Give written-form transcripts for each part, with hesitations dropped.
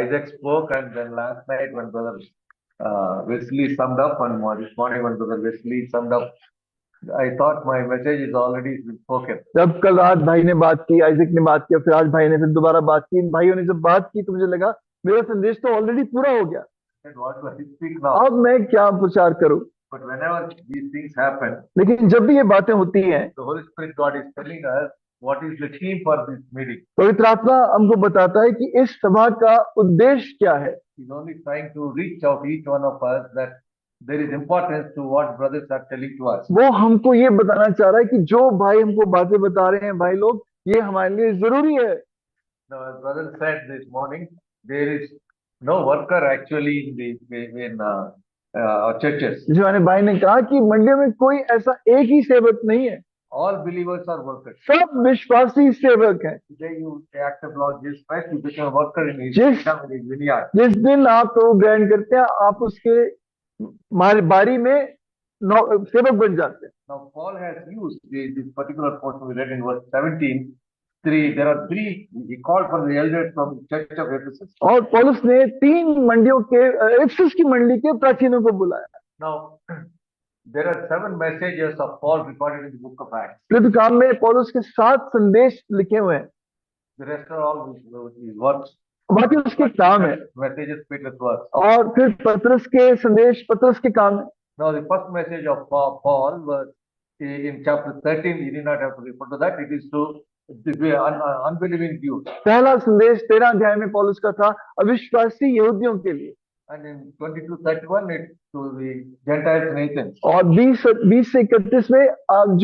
Isaac spoke, and then last night when Brother Wesley summed up, and this morning when Brother Wesley summed up, I thought my message is already spoken. जब कल रात भाई ने बात की, Isaac ने बात किया, फिर आज भाई ने फिर दोबारा बात की, इन भाइयों ने जब बात की तो मुझे लगा मेरा संदेश तो ऑलरेडी पूरा हो गया, And what do I speak now? अब मैं क्या प्रचार करूं। But whenever these things happen, लेकिन जब भी ये बातें होती हैं, the Holy Spirit God is telling us what is the theme for this meeting. पवित्र आत्मा हमको बताता है कि इस सभा का उद्देश्य क्या है। He's only trying to reach out each one of us that there is importance to what brothers are telling to us. वो हमको ये बताना चाह रहा है कि जो भाई हमको बातें बता रहे हैं भाई लोग, ये हमारे लिए जरूरी है। Now, as brother said this morning, there is no worker actually in our churches. जो हमारे भाई ने कहा कि मंडियों में कोई ऐसा एक ही सेवक नहीं है, All believers are workers. सब विश्वासी सेवक हैं। Today you accept Lord Jesus Christ, you become a worker in His जिस kingdom, in His vineyard. जिस दिन आप तो ग्रहण करते हैं, आप उसके बारी में सेवक बन जाते हैं। Now Paul has used this particular portion we read in verse 17. There are three. He called for the elders from the church of Ephesus. और पौलुस ने 3 मंडियों के, इफिसस की मंडी के प्राचीनों को बुलाया। Now there are 7 messages of Paul recorded in the book of Acts. फिर काम में पौलुस के 7 संदेश लिखे हुए हैं। The rest are all his works. बाकी उसके काम है। Messages, Peter's works. और फिर पतरस के संदेश पतरस के काम है। Now the first message of Paul was in chapter 13. You did not have to refer to that. It is to the unbelieving Jews. पहला संदेश 13 अध्याय में पौलुस का था अविश्वासी यहूदियों के लिए। And in 22:31 it's to the Gentiles in Athens. और 20 से 31 में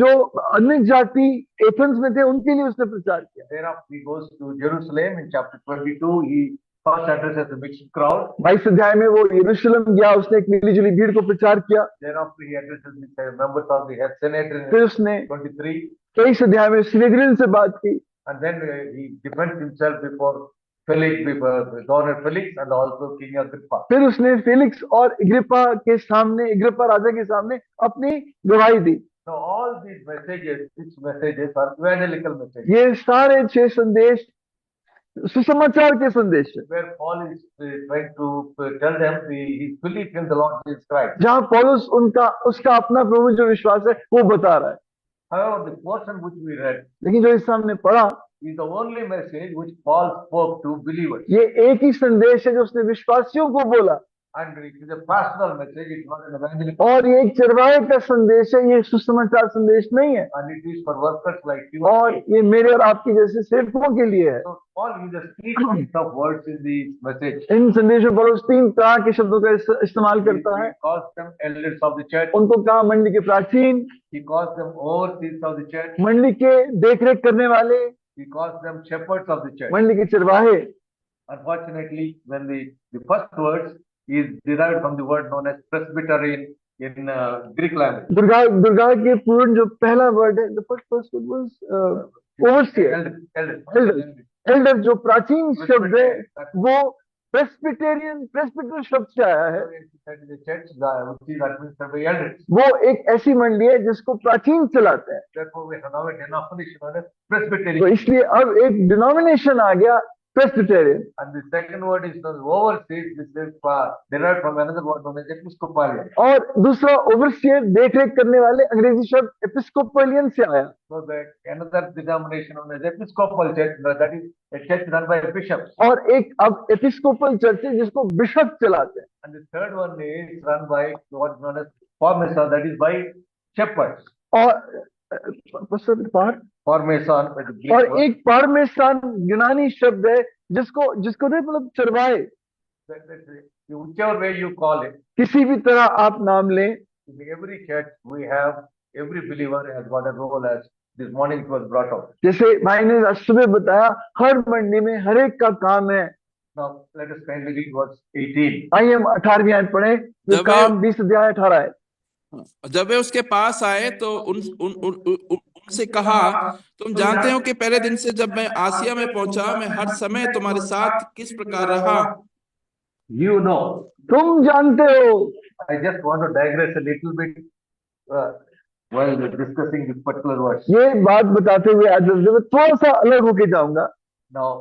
जो अन्य जाति एथेंस में थे उनके लिए उसने प्रचार किया। Thereafter he goes to Jerusalem in chapter 22. He first addresses the mixed crowd. 22 अध्याय में वो यरूशलेम गया, उसने एक मिली-जुली भीड़ को प्रचार किया। Thereafter he addresses the members of the Sanhedrin. फिर उसने 23. 23 अध्याय में सिनेद्रिन से बात की। And then he defends himself before Felix, before Governor Felix, and also King Agrippa. फिर उसने फेलिक्स और अग्रिप्पा के सामने, अग्रिप्पा राजा के सामने अपनी गवाही दी। Now all these messages, these messages are evangelical messages. ये सारे 6 संदेश सुसमाचार के संदेश है। Where Paul is trying to tell them his belief in the Lord Jesus Christ. जहाँ पौलुस उसका अपना प्रभु जो विश्वास है वो बता रहा है। However, the portion which we read, लेकिन जो इस सामने पढ़ा, is the only message which Paul spoke to believers. ये एक ही संदेश है जो उसने विश्वासियों को बोला। And it is a personal message. It's not an evangelical. और ये एक चरवाहे का संदेश है, ये सुसमाचार संदेश नहीं है। And it is for workers like you. और ये मेरे और आपके जैसे सेवकों के लिए है। So Paul uses 3 kinds of words in the message. इन संदेशों पर उस 3 तरह के शब्दों का इस्तेमाल करता है। He calls them elders of the church. उनको कहा मंडी के प्राचीन, He calls them overseers of the church. मंडी के देखरेख करने वाले, He calls them shepherds of the church. मंडी के चरवाहे। Unfortunately, when the first words is derived from the word known as presbytery in Greek language. Durga के पूर्ण जो पहला वर्ड है, the first word was overseer, elder, जो प्राचीन शब्द है वो प्रेस्बिटर शब्द से आया है। वो एक ऐसी मंडी है जिसको प्राचीन चलाते हैं, तो इसलिए अब एक डिनोमिनेशन आ गया Presbyterian. And the second word is overseas, which is derived from another word known as episcopalian. और दूसरा ओवरसियर, देखरेख करने वाले, अंग्रेजी शब्द एपिस्कोपलियन से आया। So that another denomination known as Episcopal Church, that is a church run by bishops. और एक अब एपिस्कोपल चर्च है जिसको बिशप चलाते हैं। And the third one is run by what is known as Formation, that is by shepherds. और Formation, और एक पारमेसान यूनानी शब्द है जिसको नहीं, मतलब चरवाहे। Whichever way you call it, किसी भी तरह आप नाम लें, in every church we have, every believer has got a role, as this morning it was brought out. जैसे भाई ने आज सुबह बताया, हर मंडी में हर एक का काम है। Now let us kindly read verse 18. आइए हम 18वीं आयत पढ़े, जो काम 20 अध्याय 18 है। जब वे उसके पास आए तो उनसे कहा, तुम जानते हो कि पहले दिन से जब मैं आसिया में पहुंचा, मैं हर समय तुम्हारे साथ किस प्रकार रहा। You know, तुम जानते हो। I just want to digress a little bit while discussing this particular verse. ये बात बताते हुए आज मैं थोड़ा सा अलग होके जाऊंगा। Now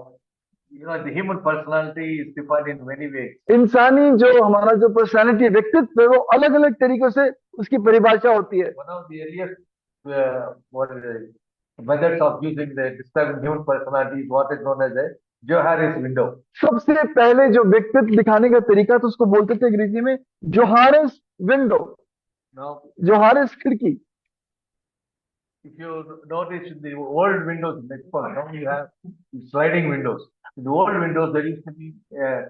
The human personality is defined in many ways. इंसानी जो हमारा जो पर्सनालिटी व्यक्तित्व है वो अलग अलग तरीकों से उसकी परिभाषा होती है। One of the earliest what is it, methods of using the describing human personality is what is known as a Johari's window. सबसे पहले जो व्यक्तित्व दिखाने का तरीका तो उसको बोलते थे अंग्रेजी में जोहारिस विंडो, Now, जोहारिस खिड़की। if you notice in the old windows, now you have sliding windows. In the old windows, there used to be a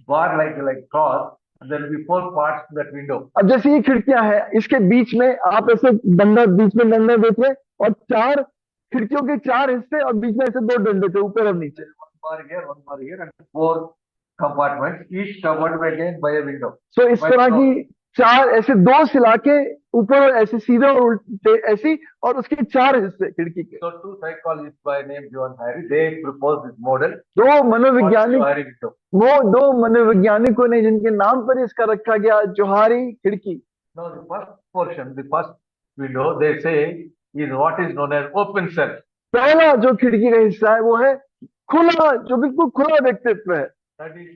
bar like cross, and there will be 4 parts to that window. अब जैसे ये खिड़कियां हैं, इसके बीच में आप ऐसे डंडा, बीच में डंडा देख रहे हैं और 4 खिड़कियों के 4 हिस्से और बीच में ऐसे 2 डंडे थे ऊपर और नीचे। One bar here, and 4 compartments, each covered again by a window. तो इस तरह की 4 ऐसे 2 सिलाके ऊपर और ऐसे सीधे और उल्टे ऐसी, और उसके 4 हिस्से खिड़की के। So 2 psychologists by name John Harry, they proposed this model. 2 मनोवैज्ञानिक, Johari window. वो 2 मनोवैज्ञानिकों ने जिनके नाम पर इसका रखा गया जोहारी खिड़की। Now the first portion, the first window, they say is what is known as open cell. पहला जो खिड़की का हिस्सा है वो है खुला, जो बिल्कुल खुला व्यक्तित्व है। That is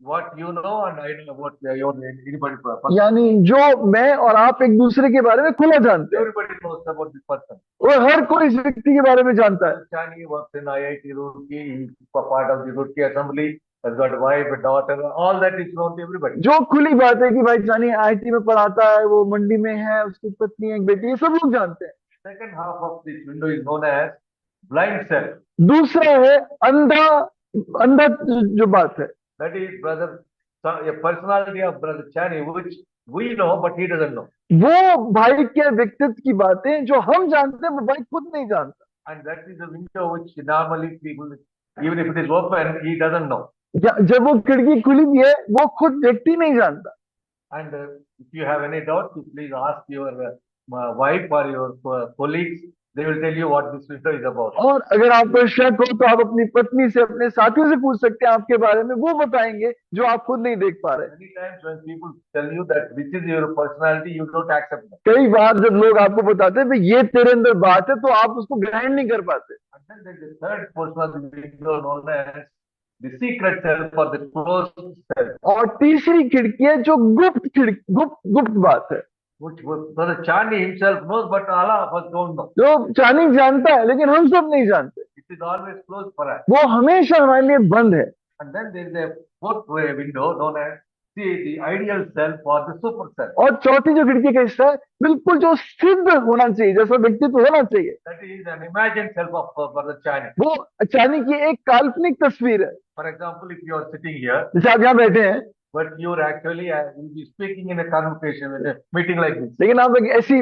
what you know and I know about your anybody. यानी जो मैं और आप एक दूसरे के बारे में खुला जानते हैं, Everybody knows about this person. वो हर कोई इस व्यक्ति के बारे में जानता है। Chani works in IIT Roorkee, he's a part of the Roorkee Assembly, has got a wife, a daughter, all that is known to everybody. जो खुली बात है कि भाई जानी आईटी में पढ़ाता है, वो मंडी में है, उसकी पत्नी एक बेटी, ये सब लोग जानते हैं। Second half of this window is known as blind cell. दूसरा है अंधा, अंधा जो बात है, That is a personality of brother Chani, which we know but he doesn't know. वो भाई के व्यक्तित्व की बातें जो हम जानते हैं वो भाई खुद नहीं जानता। And that is the window which normally people, even if it is open, he doesn't know. जब वो खिड़की खुली भी है वो खुद व्यक्ति नहीं जानता। And if you have any doubt, you please ask your wife or your colleagues. They will tell you what this window is about. और अगर आपको शक हो तो आप अपनी पत्नी से, अपने साथियों से पूछ सकते हैं आपके बारे में, वो बताएंगे जो आप खुद नहीं देख पा रहे। Many times when people tell you that this is your personality, you don't accept that. कई बार जब लोग आपको बताते हैं भाई ये तेरे अंदर बात है, तो आप उसको ग्रहण नहीं कर पाते। And then there is the third portion of the window known as the secret cell for the closed cell. और तीसरी खिड़की है जो गुप्त खिड़की, गुप्त बात है, Which Brother Chani himself knows, but all of us don't know. जो चानी जानता है लेकिन हम सब नहीं जानते। It is always closed for us. वो हमेशा हमारे लिए बंद है। And then there is a fourth window known as the ideal cell for the super cell. और चौथी जो खिड़की का हिस्सा है बिल्कुल जो सिद्ध होना चाहिए, जैसा व्यक्तित्व होना चाहिए, That is an imagined self of Brother Chani. वो चानी की एक काल्पनिक तस्वीर है। For example, if you are sitting here, जैसे आप यहाँ बैठे हैं, but you are actually will be speaking in a conversation, in a meeting like this. लेकिन आप एक ऐसी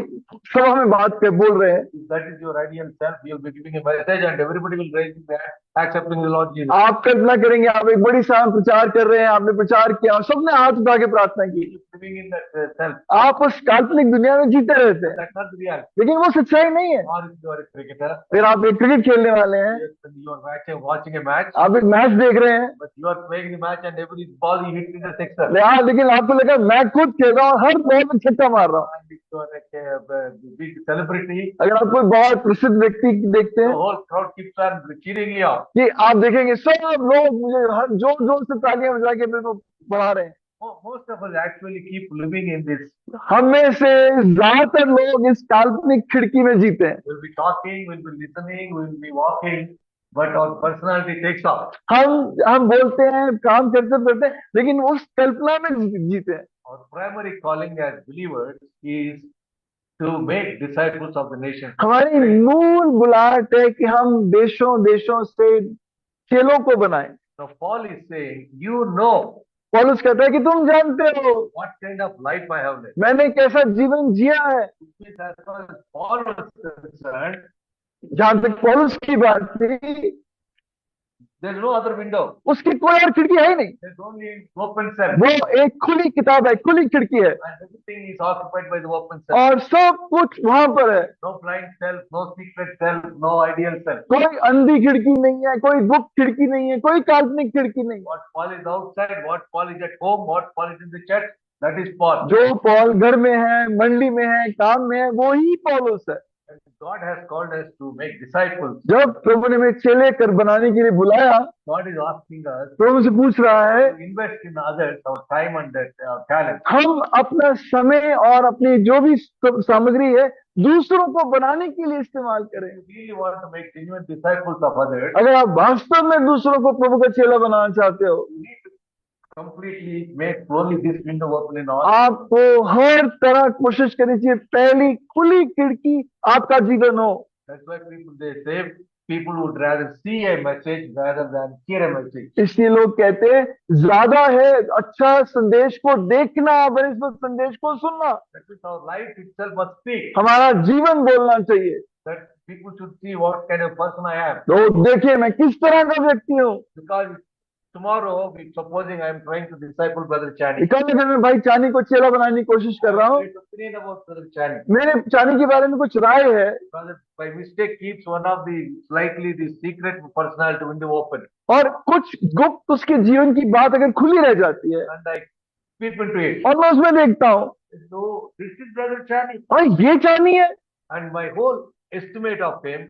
सभा में बात कर बोल रहे हैं, If that is your ideal self, you will be giving a message and everybody will raise their hand, accepting the Lord Jesus. आप कल्पना करेंगे आप एक बड़ी सभा में प्रचार कर रहे हैं, आपने प्रचार किया और सबने हाथ उठा के प्रार्थना की। Living in that self. आप उस काल्पनिक दुनिया में जीते रहते हैं, That's not the reality. लेकिन वो सच्चाई नहीं है। Or if you are a cricketer, फिर आप एक क्रिकेट खेलने वाले हैं, you are watching a match, आप एक मैच देख रहे हैं, but you are playing the match and every ball you hit in the sixer. लेकिन आपको लगा मैं खुद खेल रहा हूँ, हर बॉल में छक्का मार रहा हूँ। And if you are like a big celebrity, अगर आप कोई बहुत प्रसिद्ध व्यक्ति देखते the हैं whole crowd keeps on cheering you on. कि आप देखेंगे सब लोग मुझे जोर जोर से तालियां बजा के मेरे को बढ़ा रहे हैं। Most of us actually keep living in this. हम में से ज्यादातर लोग इस काल्पनिक खिड़की में जीते हैं। We'll be talking, we'll be listening, we'll be walking, but our personality takes off. हम बोलते हैं, काम करते हैं, लेकिन उस कल्पना में जीते हैं। Our primary calling as believers is to make disciples of the nation. हमारी मूल बुलाहट है कि हम देशों देशों से चेलों को बनाएं। Now Paul is saying, you know पौलुस कहता है कि तुम जानते हो what kind of life I have lived. मैंने कैसा जीवन जिया है। Which is as far as Paul was concerned, जहां तक पौलुस की बात थी, there's no other window. उसकी कोई और खिड़की है ही नहीं, There's only open cell. वो एक खुली किताब है, खुली खिड़की है, And everything is occupied by the open cell. और सब कुछ वहां पर है। No blind cell, no secret cell, no ideal cell. कोई अंधी खिड़की नहीं है, कोई गुप्त खिड़की नहीं है, कोई काल्पनिक खिड़की नहीं है। What Paul is outside, what Paul is at home, what Paul is in the church, that is Paul. जो पौल घर में है, मंडी में है, काम में है, वो ही पौलुस है। And God has called us to make disciples. जब प्रभु ने हमें चेले कर बनाने के लिए बुलाया, God is asking us प्रभु से पूछ रहा है to invest in others our time and talent. हम अपना समय और अपनी जो भी सामग्री है दूसरों को बनाने के लिए इस्तेमाल करें। If you really want to make genuine disciples of others, अगर आप वास्तव में दूसरों को प्रभु का चेला बनाना चाहते हो, you need to completely make only this window open in all. आपको हर तरह कोशिश करनी चाहिए पहली खुली खिड़की आपका जीवन हो। That's why they say people would rather see a message rather than hear a message. इसलिए लोग कहते हैं ज्यादा है अच्छा संदेश को देखना बनिस्बत संदेश को सुनना। That means our life itself must speak. हमारा जीवन बोलना चाहिए। That people should see what kind of person I am. तो देखिए मैं किस तरह का व्यक्ति हूँ। Because tomorrow, supposing I am trying to disciple Brother Chani. कल अगर मैं भाई चानी को चेला बनाने की कोशिश कर रहा हूँ, Great opinion about Brother Chani. मेरे चानी के बारे में कुछ राय है Brother by mistake keeps one of the slightly the secret personality window open, और कुछ गुप्त उसके जीवन की बात अगर खुली रह जाती है and I peep into it. और मैं उसमें देखता हूँ So this is Brother Chani, और ये चानी है, and my whole estimate of him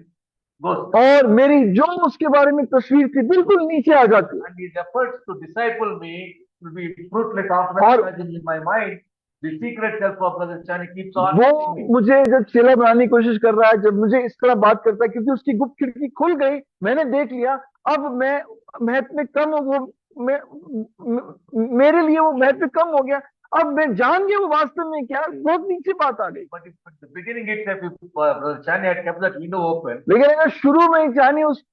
goes. और मेरी जो उसके बारे में तस्वीर थी बिल्कुल नीचे आ जाती है। And his efforts to disciple me will be fruitless after और- imagine in my mind. The secret self of Brother Chani keeps on वो telling me. मुझे जब चेला बनाने की कोशिश कर रहा है, जब मुझे इस तरह बात करता है, क्योंकि उसकी गुप्त खिड़की खुल गई, मैंने देख लिया, अब मैं महत्व में कम हो वो मैं मेरे लिए वो महत्व कम हो गया। अब मैं जान गया वो वास्तव में क्या है, बहुत नीचे बात आ गई। But if at the beginning itself, if Brother Chani had kept that window open, लेकिन अगर शुरू में ही जानी उस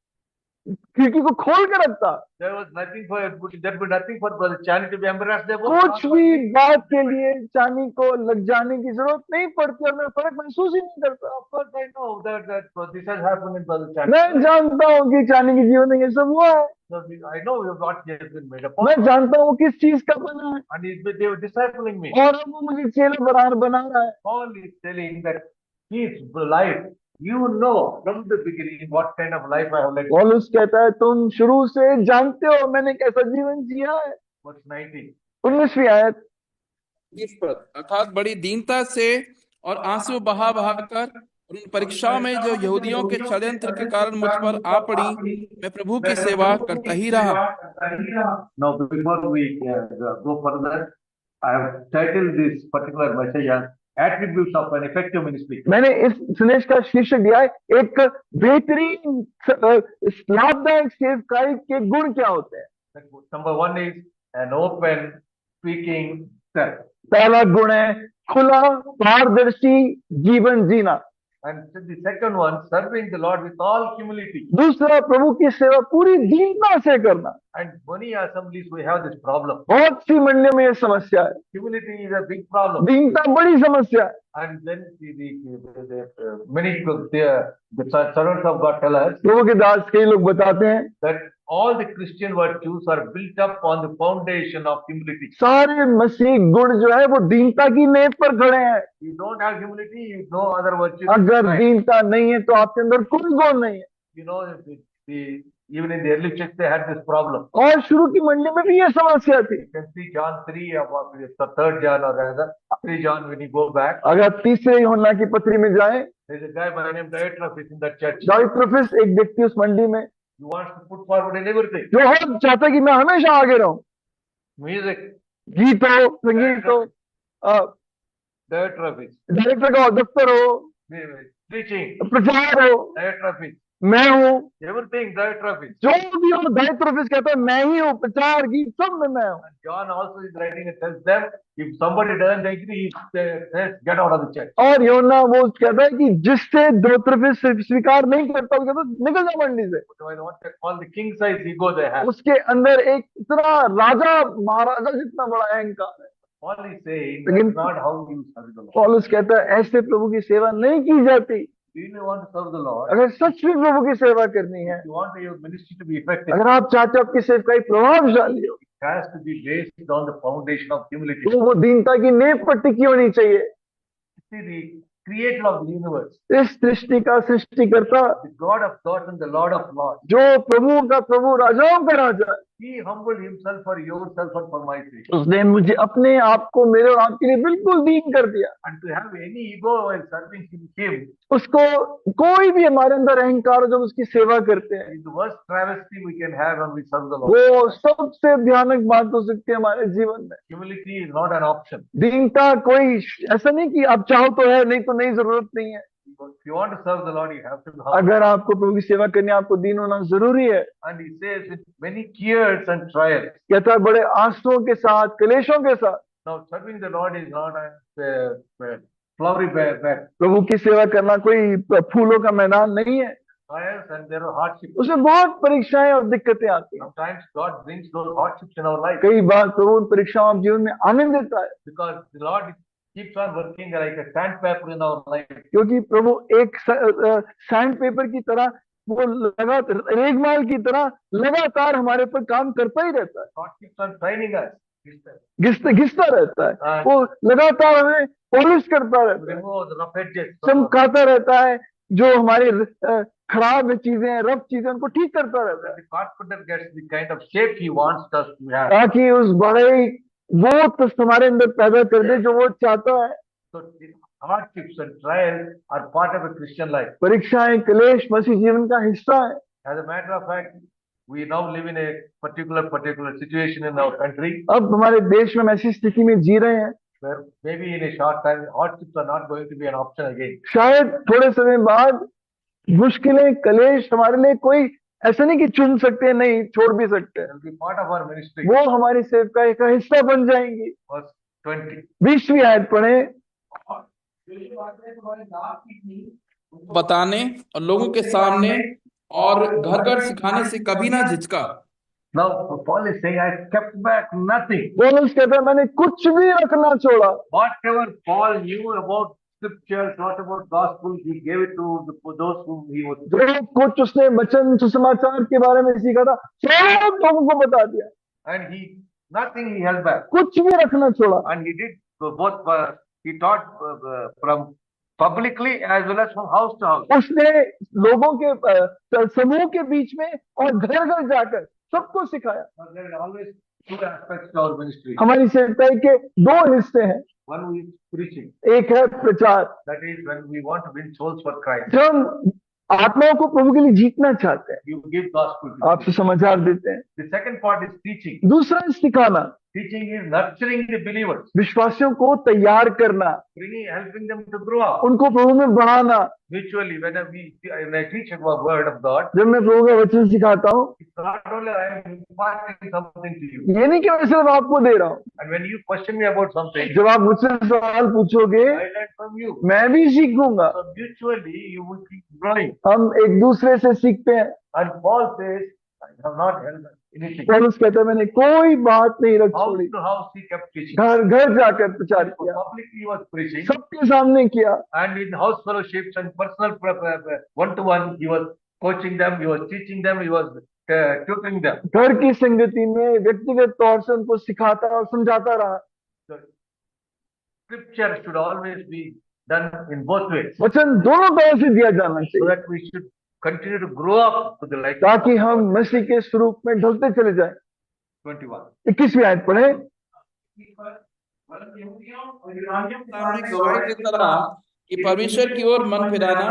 खिड़की को खोल कर रखता, there was nothing for there would be nothing for Brother Chani to be embarrassed about. कुछ भी बात के लिए चानी को लग जाने की जरूरत नहीं पड़ती और मैं फर्क महसूस ही नहीं करता। Of course, I know that this has happened in Brother Chani. मैं जानता हूँ कि चानी के जीवन में ये सब हुआ है, So I know what he has been made up मैं of, जानता hूँ वो किस चीज का बना है, and they were discipling me. और अब वो मुझे चेला बना रहा है। Paul is telling that his life, you know from the beginning what kind of life I have led. पौलुस कहता है तुम शुरू से जानते हो मैंने कैसा जीवन जिया है। Verse 19. 19वीं आयत, इस पर अर्थात बड़ी दीनता से और आंसू बहा कर और उन परीक्षाओं में जो यहूदियों के षड्यंत्र के कारण मुझ पर आ पड़ी, मैं प्रभु की सेवा करता ही रहा। Now, before we go further, I have titled this particular message as Attributes of an Effective Ministry. मैंने इस संदेश का शीर्षक दिया है एक बेहतरीन लाभदायक सेवकाई के गुण क्या होते हैं। Number one is an open speaking self. पहला गुण है खुला पारदर्शी जीवन जीना। And the second one, serving the Lord with all humility. दूसरा प्रभु की सेवा पूरी दीनता से करना। And many assemblies we have this problem. बहुत सी मंडियों में यह समस्या है, Humility is a big problem. दीनता बड़ी समस्या है। And then many the servants of God tell us प्रभु के दास कई लोग बताते हैं that all the Christian virtues are built up on the foundation of humility. सारे मसीह गुण जो है वो दीनता की नींव पर खड़े हैं। You don't have humility, you know other virtues. अगर दीनता नहीं है तो आपके अंदर कोई गुण नहीं है। You know, even in the early church they had this problem. और शुरू की मंडी में भी ये समस्या थी। You can see John 3, about the 3rd John or rather 3 John when you go back. अगर आप तीसरे यूहन्ना की पत्री में जाएं, There's a guy by the name Diotrephes in that church. डायोट्रोफिस एक व्यक्ति उस मंडी में He wants to put forward in everything. जो हर चाहता है कि मैं हमेशा आगे रहूं, Music, गीत हो, संगीत हो, Diotrephes. डायरेक्टर का दफ्तर हो, Preaching, प्रचार हो, Diotrephes. मैं हूँ, Everything Diotrephes. जो भी हो डायोट्रोफिस कहता है मैं ही हूँ, प्रचार गीत सब में मैं हूँ। And John also is writing and tells them, if somebody doesn't agree, he says, get out of the church. और यूहन्ना वो कहता है कि जिससे डायोट्रोफिस स्वीकार नहीं करता वो कहता है निकल जा मंडी से। So I want to call the king size ego they have. उसके अंदर एक इतना राजा महाराजा जितना बड़ा अहंकार है। Paul is saying, Again- that's not how you serve the Lord. पौलुस कहता है ऐसे प्रभु की सेवा नहीं की जाती। If you want to serve the Lord, अगर सच में प्रभु की सेवा करनी है, if you want your ministry to be effective, अगर आप चाहते हो आपकी सेवकाई प्रभावशाली हो, it has to be based on the foundation of humility. तो वो दीनता की नींव पर टिकी होनी चाहिए। See, the creator of the universe, इस सृष्टि का सृष्टिकर्ता, the God of gods and the Lord of lords, जो प्रभु का प्रभु राजाओं का राजा है, He humbled himself for yourself and for my sake. उसने मुझे अपने आप को मेरे और आपके लिए बिल्कुल दीन कर दिया। And to have any ego while serving him उसको कोई भी हमारे अंदर अहंकार हो जब उसकी सेवा करते हैं, is the worst travesty we can have when we serve the Lord. वो सबसे भयानक बात हो सकती है हमारे जीवन में। Humility is not an option. दीनता कोई ऐसा नहीं कि आप चाहो तो है, नहीं तो नहीं, जरूरत नहीं है। If you want to serve the Lord, you have to be humble. अगर आपको प्रभु की सेवा करनी है, आपको दीन होना जरूरी है। And he says with many tears and trials. कहता है बड़े आंसुओं के साथ, क्लेशों के साथ। Now serving the Lord is not a flowery bed. प्रभु की सेवा करना कोई फूलों का मैदान नहीं है। Trials and there are hardships. उसमें बहुत परीक्षाएं और दिक्कतें आती हैं। Sometimes God brings those hardships in our life कई बार प्रभु उन परीक्षाओं आप जीवन में आनंद देता है, because the Lord keeps on working like a sandpaper in our life. क्योंकि प्रभु एक सैंड पेपर की तरह, वो लगातार रेगमाल की तरह लगातार हमारे पर काम करता ही रहता है, God keeps on training us. घिसता रहता है, वो लगातार हमें पॉलिश करता रहता है, Remove the rough edges. चमकाता रहता है, जो हमारी खराब चीजें हैं, रफ चीजें, उनको ठीक करता रहता है, The carpenter gets the kind of shape he wants us to have. ताकि उस बड़े वो तो हमारे अंदर पैदा कर दे जो वो चाहता है। So the hardships and trials are part of a Christian life. परीक्षाएं, क्लेश मसीह जीवन का हिस्सा है। As a matter of fact, we now live in a particular situation in our country अब हमारे देश में हम ऐसी स्थिति में जी रहे हैं, where maybe in a short time hardships are not going to be an option again. शायद थोड़े समय बाद मुश्किलें, क्लेश हमारे लिए कोई ऐसा नहीं कि चुन सकते हैं, नहीं छोड़ भी सकते हैं, It will be part of our ministry. वो हमारी सेवकाई का हिस्सा बन जाएंगी। Verse 20. 20वीं आयत पढ़े। बताने और लोगों के सामने और घर घर सिखाने से कभी ना झिझका। Now Paul is saying, I kept back nothing. पौलुस कहता है मैंने कुछ भी रखना छोड़ा। Whatever Paul knew about scriptures, what about gospel, he gave it to those whom he was. जो कुछ उसने वचन सुसमाचार के बारे में सीखा था, सब लोगों को बता दिया, And nothing he held back. कुछ भी रखना छोड़ा। And he did both, he taught from publicly as well as from house to house. उसने लोगों के समूह के बीच में और घर घर जाकर सबको सिखाया। But there are always two aspects to our ministry. हमारी सेवकाई के दो हिस्से हैं, One is preaching. एक है प्रचार, That is when we want to win souls for Christ. जब हम आत्माओं को प्रभु के लिए जीतना चाहते हैं, You give gospel to आप समाचार देते हैं। them. The second part is teaching. दूसरा है सिखाना, Teaching is nurturing the believers, विश्वासियों को तैयार करना, helping them to grow up. उनको प्रभु में बढ़ाना। Mutually, when I teach about word of God, जब मैं प्रभु का वचन सिखाता हूँ, it's not only I am imparting something to you. ये नहीं कि मैं सिर्फ आपको दे रहा हूँ, And when you question me about something, जब आप मुझसे सवाल पूछोगे I learn from you. मैं भी सीखूंगा। So mutually, you will keep growing. हम एक दूसरे से सीखते हैं। And Paul says, I have not held anything. पौलुस कहता है मैंने कोई बात नहीं रख House छोड़ी, to house he kept preaching. घर घर जाकर प्रचार किया, Publicly he was preaching, सबके सामने किया, and in house fellowships and personal one-to-one, he was coaching them, he was teaching them, he was tutoring them. घर की संगति में व्यक्तिगत तौर से उनको सिखाता और समझाता रहा। So, scripture should always be done in both ways, वचन दोनों तरह से दिया जाना so चाहिए, that we should continue to grow up to the likeness ताकि हम मसीह के स्वरूप में ढलते चले जाएं। 21. 21वीं आयत पढ़े। सामने गवाही देता रहा कि परमेश्वर की ओर मन फिराना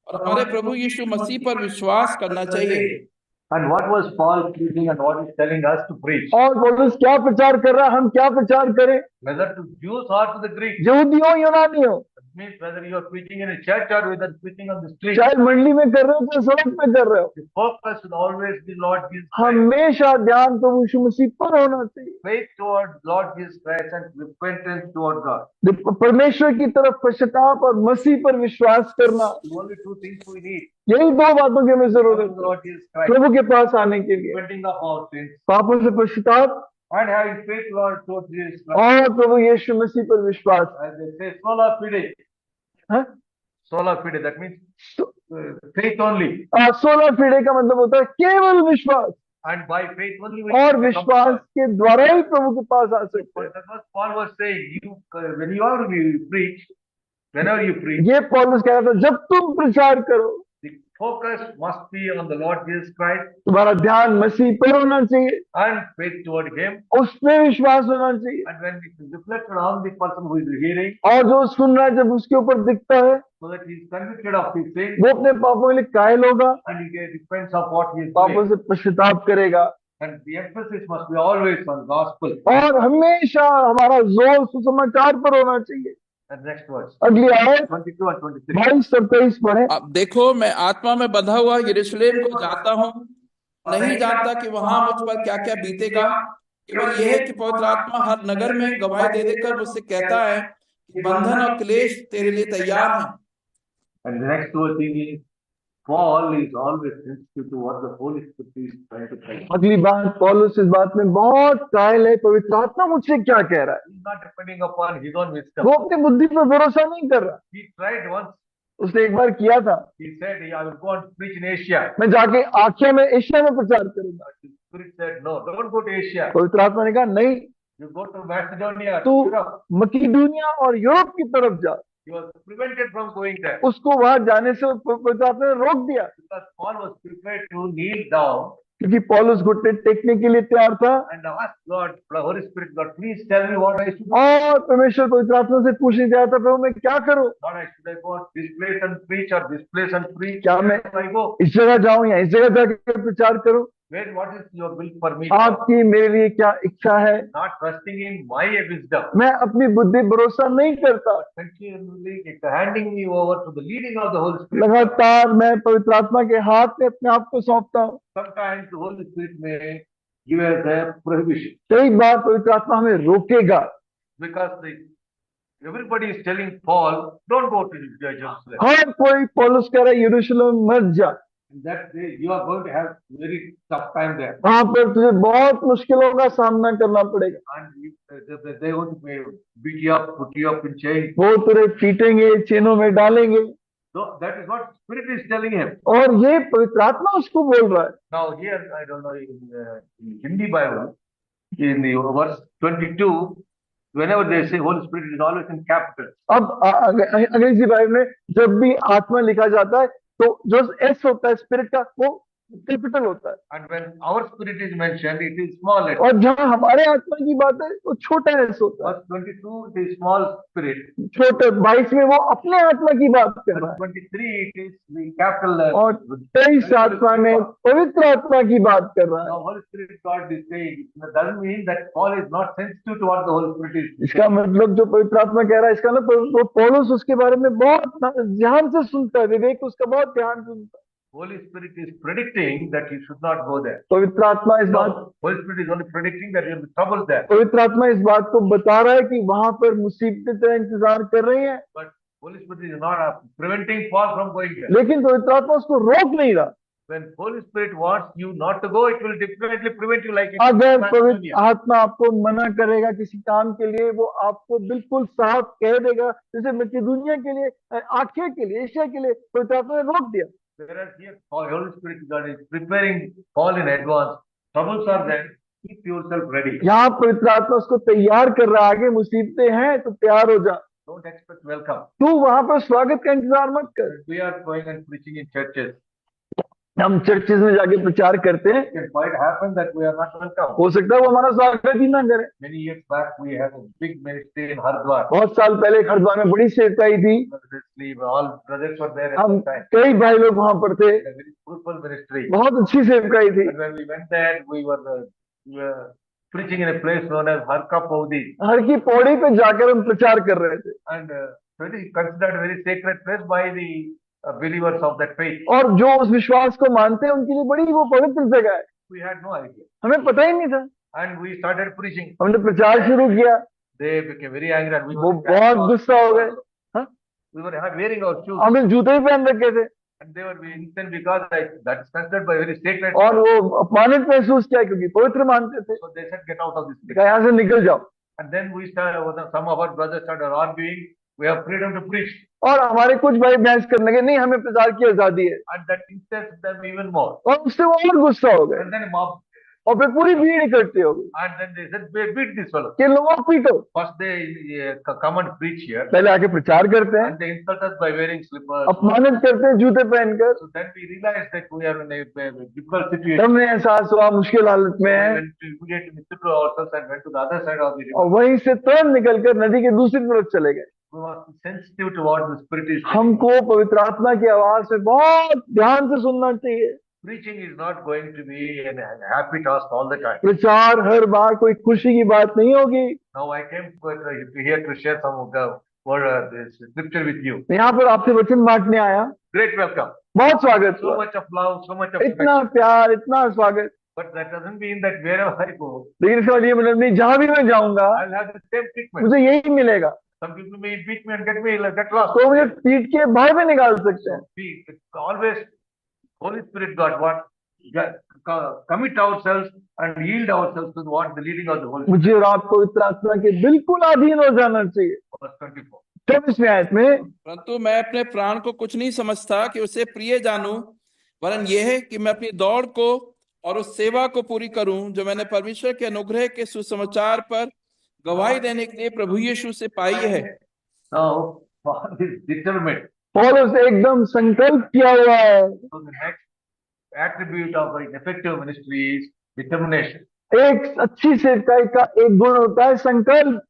और हमारे प्रभु यीशु मसीह पर विश्वास करना चाहिए। And what was Paul preaching and what he's telling us to preach? और पौलुस क्या प्रचार कर रहा है, हम क्या प्रचार करें, Whether to Jews or to the Greeks. यहूदी हो यूनानी हो, It means whether you are preaching in a church or whether preaching on the street. चाहे मंडली में कर रहे हो, चाहे सड़क पे कर रहे हो, The focus should always be Lord Jesus Christ. हमेशा ध्यान प्रभु यीशु मसीह पर होना चाहिए। Faith toward Lord Jesus Christ and repentance toward God. परमेश्वर की तरफ पश्चाताप और मसीह पर विश्वास करना, The only two things we need. यही दो बातों की हमें जरूरत Lord है Jesus Christ. प्रभु के पास आने के लिए, Repenting of our sins पापों से पश्चाताप and having faith, Lord, towards Jesus Christ. और प्रभु यीशु मसीह पर विश्वास। As they say, sola fide. हाँ? Sola fide, that means faith only. 16 पीढ़ी का मतलब होता है केवल विश्वास, And by faith only we और can come विश्वास to के द्वारा ही प्रभु के पास आ सकते God. हैं। But that's what Paul was saying. Whenever you preach, ये पौलुस कह रहा था, जब तुम प्रचार करो, the focus must be on the Lord Jesus Christ तुम्हारा ध्यान मसीह पर होना चाहिए, and faith toward Him. उस पे विश्वास होना चाहिए। And when it is reflected on the person who is hearing, और जो सुन रहा है जब उसके ऊपर दिखता है, so that he is convicted of his sin वो अपने पापों के लिए कायल होगा, and he repents of what he is पापों doing. से पश्चाताप करेगा। And the emphasis must be always on gospel. और हमेशा हमारा जोर सुसमाचार पर होना चाहिए। And next verse, अगली आयत 22 and 23. 22-27 पढ़े। अब देखो, मैं आत्मा में बंधा हुआ यरूशलेम को जाता हूँ, नहीं जानता कि वहां मुझ पर क्या क्या बीतेगा। केवल यह है कि पवित्र आत्मा हर नगर में गवाही दे देकर मुझसे कहता है कि बंधन और क्लेश तेरे लिए तैयार हैं। And the next word thing is, Paul is always sensitive to what the Holy Spirit is trying to tell him. अगली बात, पौलुस इस बात में बहुत कायल है, पवित्र आत्मा मुझसे क्या कह रहा है। He is not depending upon his own wisdom. वो अपनी बुद्धि पर भरोसा नहीं कर रहा। He tried once. उसने एक बार किया था, He said, I will go and preach in Asia. मैं जाके आखिया में एशिया में प्रचार करूंगा। But the Spirit said, no, don't go to Asia. पवित्र आत्मा ने कहा नहीं, You go to Macedonia, तू Europe. मकीदुनिया और यूरोप की तरफ जा। He was prevented from going there. उसको वहां जाने से पवित्र आत्मा ने रोक दिया, Because Paul was prepared to kneel down क्योंकि पौलुस घुटने टेकने के लिए तैयार था and ask God, Holy Spirit, God, please tell me what I should do. और परमेश्वर पवित्र आत्मा से पूछने तैयार था, प्रभु मैं क्या करूं? Lord, should I go this place and preach or this place and preach? क्या मैं Where do I go? इस जगह जाऊं या इस जगह जाकर प्रचार करूं? What is your will for me? आपकी मेरे लिए क्या इच्छा है? Not trusting in my wisdom. मैं अपनी बुद्धि भरोसा नहीं करता। Continually handing me over to the leading of the Holy Spirit. लगातार मैं पवित्र आत्मा के हाथ में अपने आप को सौंपता हूँ। Sometimes the Holy Spirit may give us a prohibition. कई बार पवित्र आत्मा हमें रोकेगा, Because everybody is telling Paul, don't go to Jerusalem. हर कोई पौलुस कह रहा है यरूशलेम मत जा, In that day, you are going to have very tough time there. वहां पर तुझे बहुत मुश्किलों का सामना करना पड़ेगा। And they want to beat you up, put you up in chains. वो तुझे पीटेंगे, चेनों में डालेंगे। So that is what Spirit is telling him. और ये पवित्र आत्मा उसको बोल रहा है। Now here, I don't know, in Hindi Bible, in the verse 22, whenever they say Holy Spirit, is always in capital. अब अंग्रेजी बाइबल में जब भी आत्मा लिखा जाता है तो जो एस होता है स्पिरिट का, वो कैपिटल होता है। And when our spirit is mentioned, it is small letter. और जहाँ हमारे आत्मा की बात है वो छोटा एस होता है। Verse 22, it is small spirit. छोटे 22 में वो अपने आत्मा की बात कर रहा Verse है 23, it is the capital. और 23 आत्मा में पवित्र आत्मा की बात कर रहा है। Now, Holy Spirit God is saying, it doesn't mean that Paul is not sensitive to what the Holy Spirit is saying. इसका मतलब जो पवित्र आत्मा कह रहा है, इसका मतलब वो पौलुस उसके बारे में बहुत ध्यान से सुनता है, विवेक उसका बहुत ध्यान से सुनता है। Holy Spirit is predicting that he should not go there. पवित्र आत्मा इस बात No, Holy Spirit is only predicting that there will be trouble there. पवित्र आत्मा इस बात को बता रहा है कि वहां पर मुसीबतें तेरा इंतजार कर रही हैं, But Holy Spirit is not preventing Paul from going there. लेकिन पवित्र आत्मा उसको रोक नहीं रहा। When Holy Spirit wants you not to go, it will definitely prevent you, like in अगर पवित्र Macedonia. आत्मा आपको मना करेगा किसी काम के लिए, वो आपको बिल्कुल साफ कह देगा, जैसे मकीदुनिया के लिए, आखिया के लिए, एशिया के लिए पवित्र आत्मा ने रोक दिया। Whereas here, Holy Spirit God is preparing Paul in advance. Troubles are there. Keep yourself ready. यहाँ पवित्र आत्मा उसको तैयार कर रहा है, आगे मुसीबतें हैं तो तैयार हो जा, Don't expect welcome. तू वहां पर स्वागत का इंतजार मत कर। We are going and preaching in churches. हम चर्चेज में जाके प्रचार करते हैं, It can quite happen that we are not welcome. हो सकता है वो हमारा स्वागत ही ना करे। Many years back, we had a big ministry in Hardwar. बहुत साल पहले हरिद्वार में बड़ी सेवकाई थी, All brothers were there at हम the time. कई भाई लोग वहां पर थे, A very fruitful ministry. बहुत अच्छी सेवकाई थी। And when we went there, we were preaching in a place known as Harka Paudi. हर की पौड़ी पे जाकर हम प्रचार कर रहे थे, And very considered very sacred place by the believers of that faith. और जो उस विश्वास को मानते हैं उनके लिए बड़ी वो पवित्र जगह है। We had no idea. हमें पता ही नहीं था, And we started preaching. हमने प्रचार शुरू किया, They became very angry and we वो बहुत गुस्सा हो गए। हाँ? We were wearing our shoes. हमने जूते ही पहन रखे थे And they were instant because that's considered by very sacred. और वो अपमानित महसूस किया क्योंकि पवित्र मानते थे। So they said, get out of this place. कहा यहाँ से निकल जाओ। And then we started, some of our brothers started arguing, we have freedom to preach. और हमारे कुछ भाई बहस करने लगे, नहीं हमें प्रचार की आजादी है, And that incensed them even more. और उससे वो और गुस्सा हो गए। And then a mob. और फिर पूरी भीड़ इकट्ठी हो गई And then they said, beat this fellow. कि लोगों को पीटो। First they come and preach here. पहले आके प्रचार करते हैं, And they insult us by wearing slippers. अपमानित करते हैं जूते पहनकर। So then we realized that we are in a difficult situation. तब हमें एहसास हुआ मुश्किल हालत में We है, went to immediately withdrew ourselves and went to the other side of the और river. वहीं से तुरंत निकलकर नदी के दूसरी तरफ चले गए। We must be sensitive to what the Spirit is saying. हमको पवित्र आत्मा की आवाज से बहुत ध्यान से सुनना चाहिए। Preaching is not going to be a happy task all the time. प्रचार हर बार कोई खुशी की बात नहीं होगी। Now I came here to share some of the word, this scripture with you. मैं यहाँ पर आपसे वचन बांटने आया, Great welcome. बहुत स्वागत So हुआ, much of love, so much of इतना affection. प्यार, इतना स्वागत। But that doesn't mean that wherever I go, लेकिन इसका मतलब ये मतलब नहीं, जहां भी मैं जाऊंगा I'll have the same treatment. मुझे यही मिलेगा। Some people may beat me and get lost. तो मुझे पीट के बाहर भी निकाल सकते हैं। We always, Holy Spirit God, commit ourselves and yield ourselves to what the leading of the Holy Spirit. मुझे और आपको पवित्र आत्मा के बिल्कुल अधीन हो जाना चाहिए। Verse 24. 24वें आयत में, परंतु मैं अपने प्राण को कुछ नहीं समझता कि उसे प्रिय जानूं, वरन यह है कि मैं अपनी दौड़ को और उस सेवा को पूरी करूं जो मैंने परमेश्वर के अनुग्रह के सुसमाचार पर गवाही देने के लिए प्रभु यीशु से पाई है। Now, Paul is determined. पौलुस एकदम संकल्प किया हुआ है। So the next attribute of an effective ministry is determination. एक अच्छी सेवकाई का एक गुण होता है संकल्प।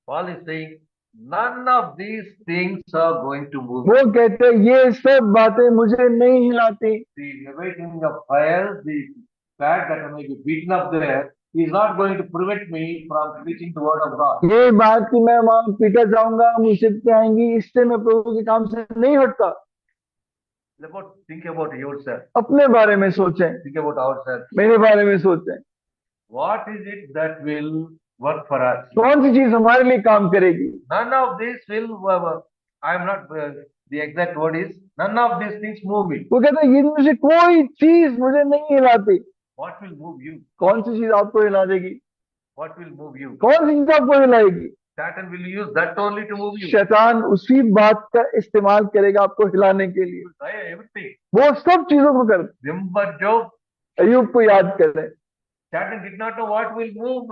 Paul is saying, none of these things are going to move. वो कहते हैं ये सब बातें मुझे नहीं हिलाती। The awakening of fire, the fact that I may be beaten up there, is not going to prevent me from preaching the word of God. ये बात कि मैं वहां पीटा जाऊंगा, मुसीबतें आएंगी, इससे मैं प्रभु के काम से नहीं हटता। Think about yourself. अपने बारे में सोचें, Think about ourselves. मेरे बारे में सोचें, What is it that will work for us? कौन सी चीज हमारे लिए काम करेगी। None of this will, I'm not, the exact word is, none of these things move me. वो कहता है इनमें से कोई चीज मुझे नहीं हिलाती। What will move you? कौन सी चीज आपको हिला देगी, What will move you? कौन सी चीज आपको हिलाएगी। Satan will use that only to move you. शैतान उसी बात का इस्तेमाल करेगा आपको हिलाने के लिए। Try everything. वो सब चीजों को कर। Remember Job? अय्यूब को याद करें, Satan did not know what will move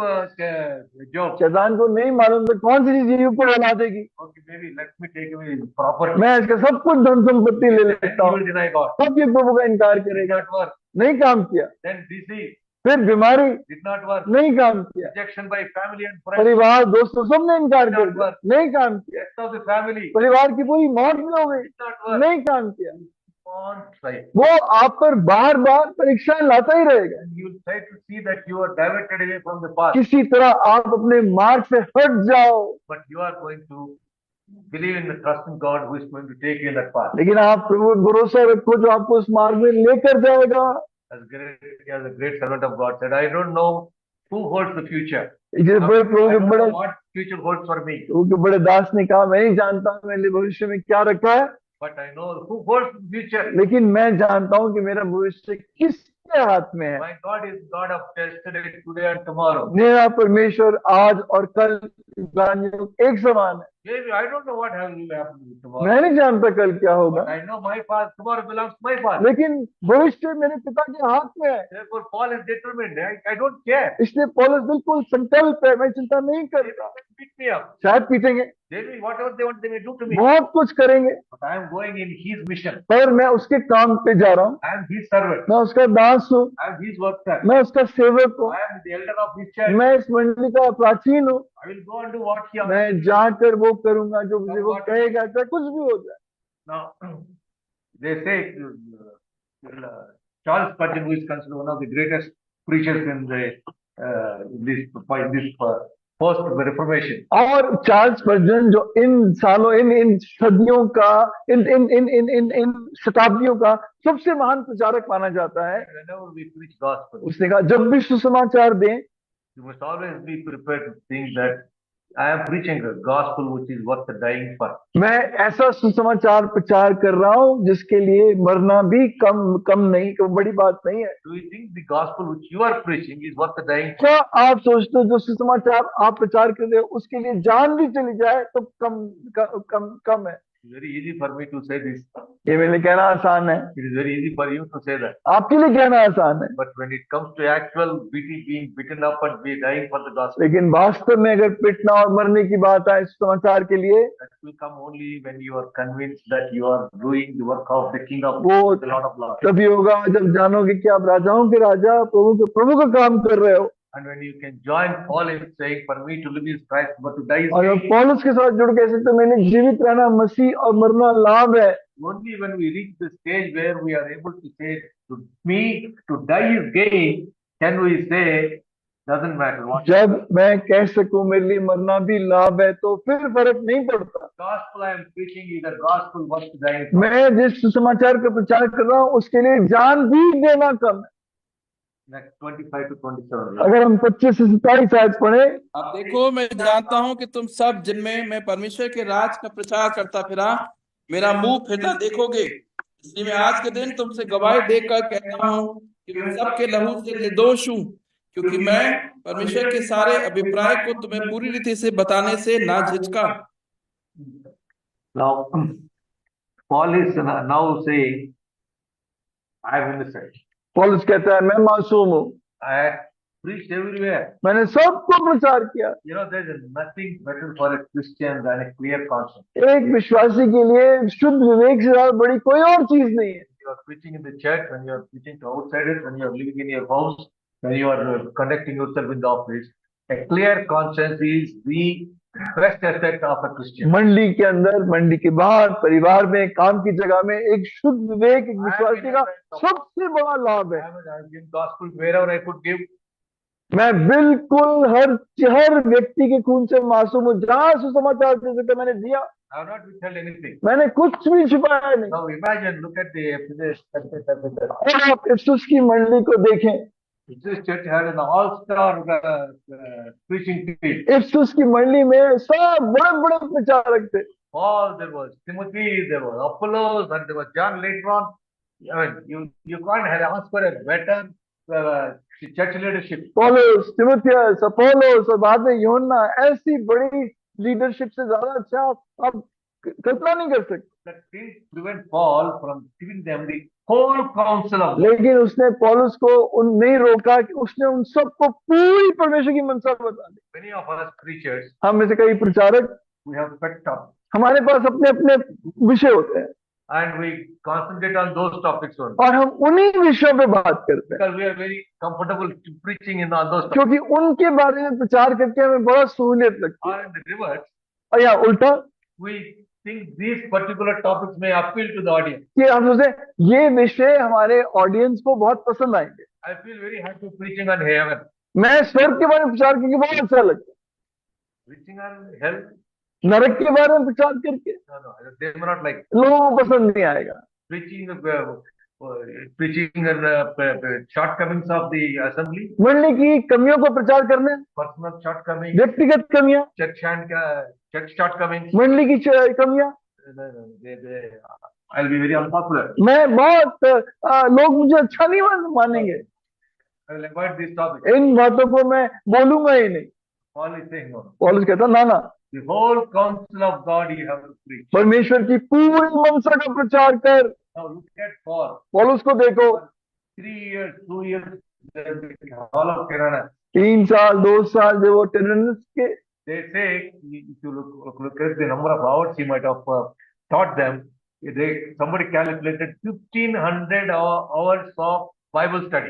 Job. शैतान को नहीं मालूम था कौन सी चीज अय्यूब को हिला देगी। Okay, maybe let me take away his property. मैं इसका सब कुछ धन संपत्ति ले Then लेता he हूँ, will deny God. सब ये प्रभु का इनकार Did करेगा। not work. नहीं काम किया। Then disease फिर बीमारी, did not work. नहीं काम किया। Rejection by family and friends. परिवार, दोस्तों, सबने इनकार कर दिया, नहीं काम किया। Death of the family परिवार की पूरी मौत भी हो गई, did not work. नहीं काम किया। On try. वो आप पर बार बार परीक्षाएं लाता ही रहेगा। And you will try to see that you are diverted away from the path. किसी तरह आप अपने मार्ग से हट जाओ, But you are going to believe in the trust in God who is going to take you in that path. लेकिन आप प्रभु पर भरोसा रखो जो आपको उस मार्ग में लेकर जाएगा। As a great servant of God said, I don't know who holds the future. जैसे I बड़े प्रभु के don't बड़े know what future holds for me. प्रभु के बड़े दास ने कहा मैं नहीं जानता मेरे लिए भविष्य में क्या रखा है, But I know who holds the future. लेकिन मैं जानता हूँ कि मेरा भविष्य किसके हाथ में है। My God is God of yesterday, today and tomorrow. मेरा परमेश्वर आज और कल इब्रानियों एक समान है। Maybe I don't know what will happen tomorrow. मैं नहीं जानता कल क्या होगा, But I know my path, tomorrow belongs to my path. लेकिन भविष्य मेरे पिता के हाथ में है। Therefore, Paul is determined. I don't care. इसलिए पौलुस बिल्कुल संकल्प है, मैं चिंता नहीं They करता। can beat me up. शायद पीटेंगे, They will, whatever they want, they may do to me. बहुत कुछ करेंगे, But I am going in His mission. पर मैं उसके काम पे जा रहा हूँ। I am His servant. मैं उसका दास हूँ, I am His worker. मैं उसका सेवक हूँ, I am the elder of His church. मैं इस मंडली का प्राचीन हूँ। I will go and do what He asks. मैं जाकर वो करूंगा जो मुझे वो कहेगा, चाहे कुछ भी हो जाए। Now, they say Charles Spurgeon, who is considered one of the greatest preachers in this post Reformation. और चार्ल्स स्पर्जन जो इन सालों इन सदियों का इन शताब्दियों का सबसे महान प्रचारक माना जाता है, Whenever we preach gospel, उसने कहा जब भी सुसमाचार दें you must always be prepared to think that I am preaching a gospel which is worth dying for. मैं ऐसा सुसमाचार प्रचार कर रहा हूँ जिसके लिए मरना भी कम नहीं, कोई बड़ी बात नहीं है। Do you think the gospel which you are preaching is worth dying for? क्या आप सोचते हो जो सुसमाचार आप प्रचार कर रहे हो उसके लिए जान भी चली जाए तो कम है? It's very easy for me to say this. ये मेरे लिए कहना आसान है, It is very easy for you to say that. आपके लिए कहना आसान है, But when it comes to actual being beaten up and be dying for the gospel, लेकिन वास्तव में अगर पिटना और मरने की बात आए इस समाचार के लिए, that will come only when you are convinced that you are doing the work of the King of वो the Lord of Lords. तभी होगा जब जानोगे कि आप राजाओं के राजा, प्रभु का काम कर रहे हो। And when you can join Paul in saying, for me to live is Christ, but to die is और gain. जब पौलुस के साथ जुड़ के सकते, मैंने जीवित रहना मसीह और मरना लाभ है। Only when we reach the stage where we are able to say, to me, to die is gain, can we say, doesn't matter what. जब मैं कह सकूं मेरे लिए मरना भी लाभ है, तो फिर फर्क नहीं पड़ता। Gospel I am preaching is a gospel worth dying for. मैं जिस समाचार का प्रचार कर रहा हूँ उसके लिए जान भी देना कम है। Next 25 to 27. अगर हम 25 से 27 आयत पढ़े, अब देखो, मैं जानता हूं कि तुम सब जिनमें मैं परमेश्वर के राज का प्रचार करता फिरा मेरा मुंह फिरना देखोगे, इसलिए मैं आज के दिन तुमसे गवाही देकर कहता हूं कि मैं सबके लहू से निर्दोष हूं, क्योंकि मैं परमेश्वर के सारे अभिप्राय को तुम्हें पूरी रीति से बताने से ना झिझका। Now, Paul is now saying, I am innocent. पौलुस कहता है मैं मासूम हूँ, I have preached everywhere. मैंने सबको प्रचार किया। You know, there is nothing better for a Christian than a clear conscience. एक विश्वासी के लिए शुद्ध विवेक से ज्यादा बड़ी कोई और चीज नहीं है। You are preaching in the church, when you are preaching to outsiders, when you are living in your house, when you are conducting yourself in the office, a clear conscience is the best asset of a Christian. मंडली के अंदर, मंडली के बाहर, परिवार में, काम की जगह में एक शुद्ध विवेक एक विश्वासी का सबसे बड़ा लाभ है। I have given gospel wherever I could give. मैं बिल्कुल हर व्यक्ति के खून से मासूम हूँ, जहाँ सुसमाचार दे सके मैंने दिया, I have not withheld anything. मैंने कुछ भी छिपाया नहीं। Now imagine, look at the Ephesus. और आप इफिसुस की मंडली को देखें, This church had an all-star preaching team. Ephesus की मंडली में सब बड़े बड़े प्रचारक थे। Paul, there was Timothy, there was Apollos, and there was John later on. I mean, you can't have asked for a better church leadership. पौलुस, तिमुथियुस, अपोलोस और बाद में यूहन्ना, ऐसी बड़ी लीडरशिप से ज्यादा अच्छा आप कल्पना नहीं कर सकते। That didn't prevent Paul from giving them the whole counsel of God. लेकिन उसने पौलुस को नहीं रोका कि उसने उन सबको पूरी परमेश्वर की मनसा बता दी। Many of us preachers, हम में से कई प्रचारक, we have pet topics, हमारे पास अपने अपने विषय होते हैं and we concentrate on those topics only. और हम उन्हीं विषयों पे बात करते हैं, Because we are very comfortable to preaching on those topics. क्योंकि उनके बारे में प्रचार करके हमें बड़ा सहूलियत लगती Or है। in the reverse, और या उल्टा we think these particular topics may appeal to the audience. कि हम सोचते हैं, ये विषय हमारे ऑडियंस को बहुत पसंद आएंगे। I feel very happy preaching on heaven. मैं स्वर्ग के बारे में प्रचार करके बहुत अच्छा लगता है। Preaching on hell, नरक के बारे में प्रचार करके no, they may not like. लोगों को पसंद नहीं आएगा। Preaching on shortcomings of the assembly, मंडली की कमियों को प्रचार करना, personal shortcomings, व्यक्तिगत कमियां, church shortcomings. मंडली की कमियां, I'll be very unpopular. मैं बहुत लोग मुझे अच्छा नहीं मानेंगे, I will avoid these topics. इन बातों को मैं बोलूंगा ही नहीं। Paul is saying no. पौलुस कहता ना ना, The whole counsel of God you have to preach. परमेश्वर की पूरी मनसा का प्रचार कर। Now look at Paul. पौलुस को देखो, 3 years, 2 years, all of Kerala. 3 साल 2 साल जो वो टेररिस्ट के, They say, if you look at the number of hours he might have taught them, somebody calculated 1,500 hours of Bible study.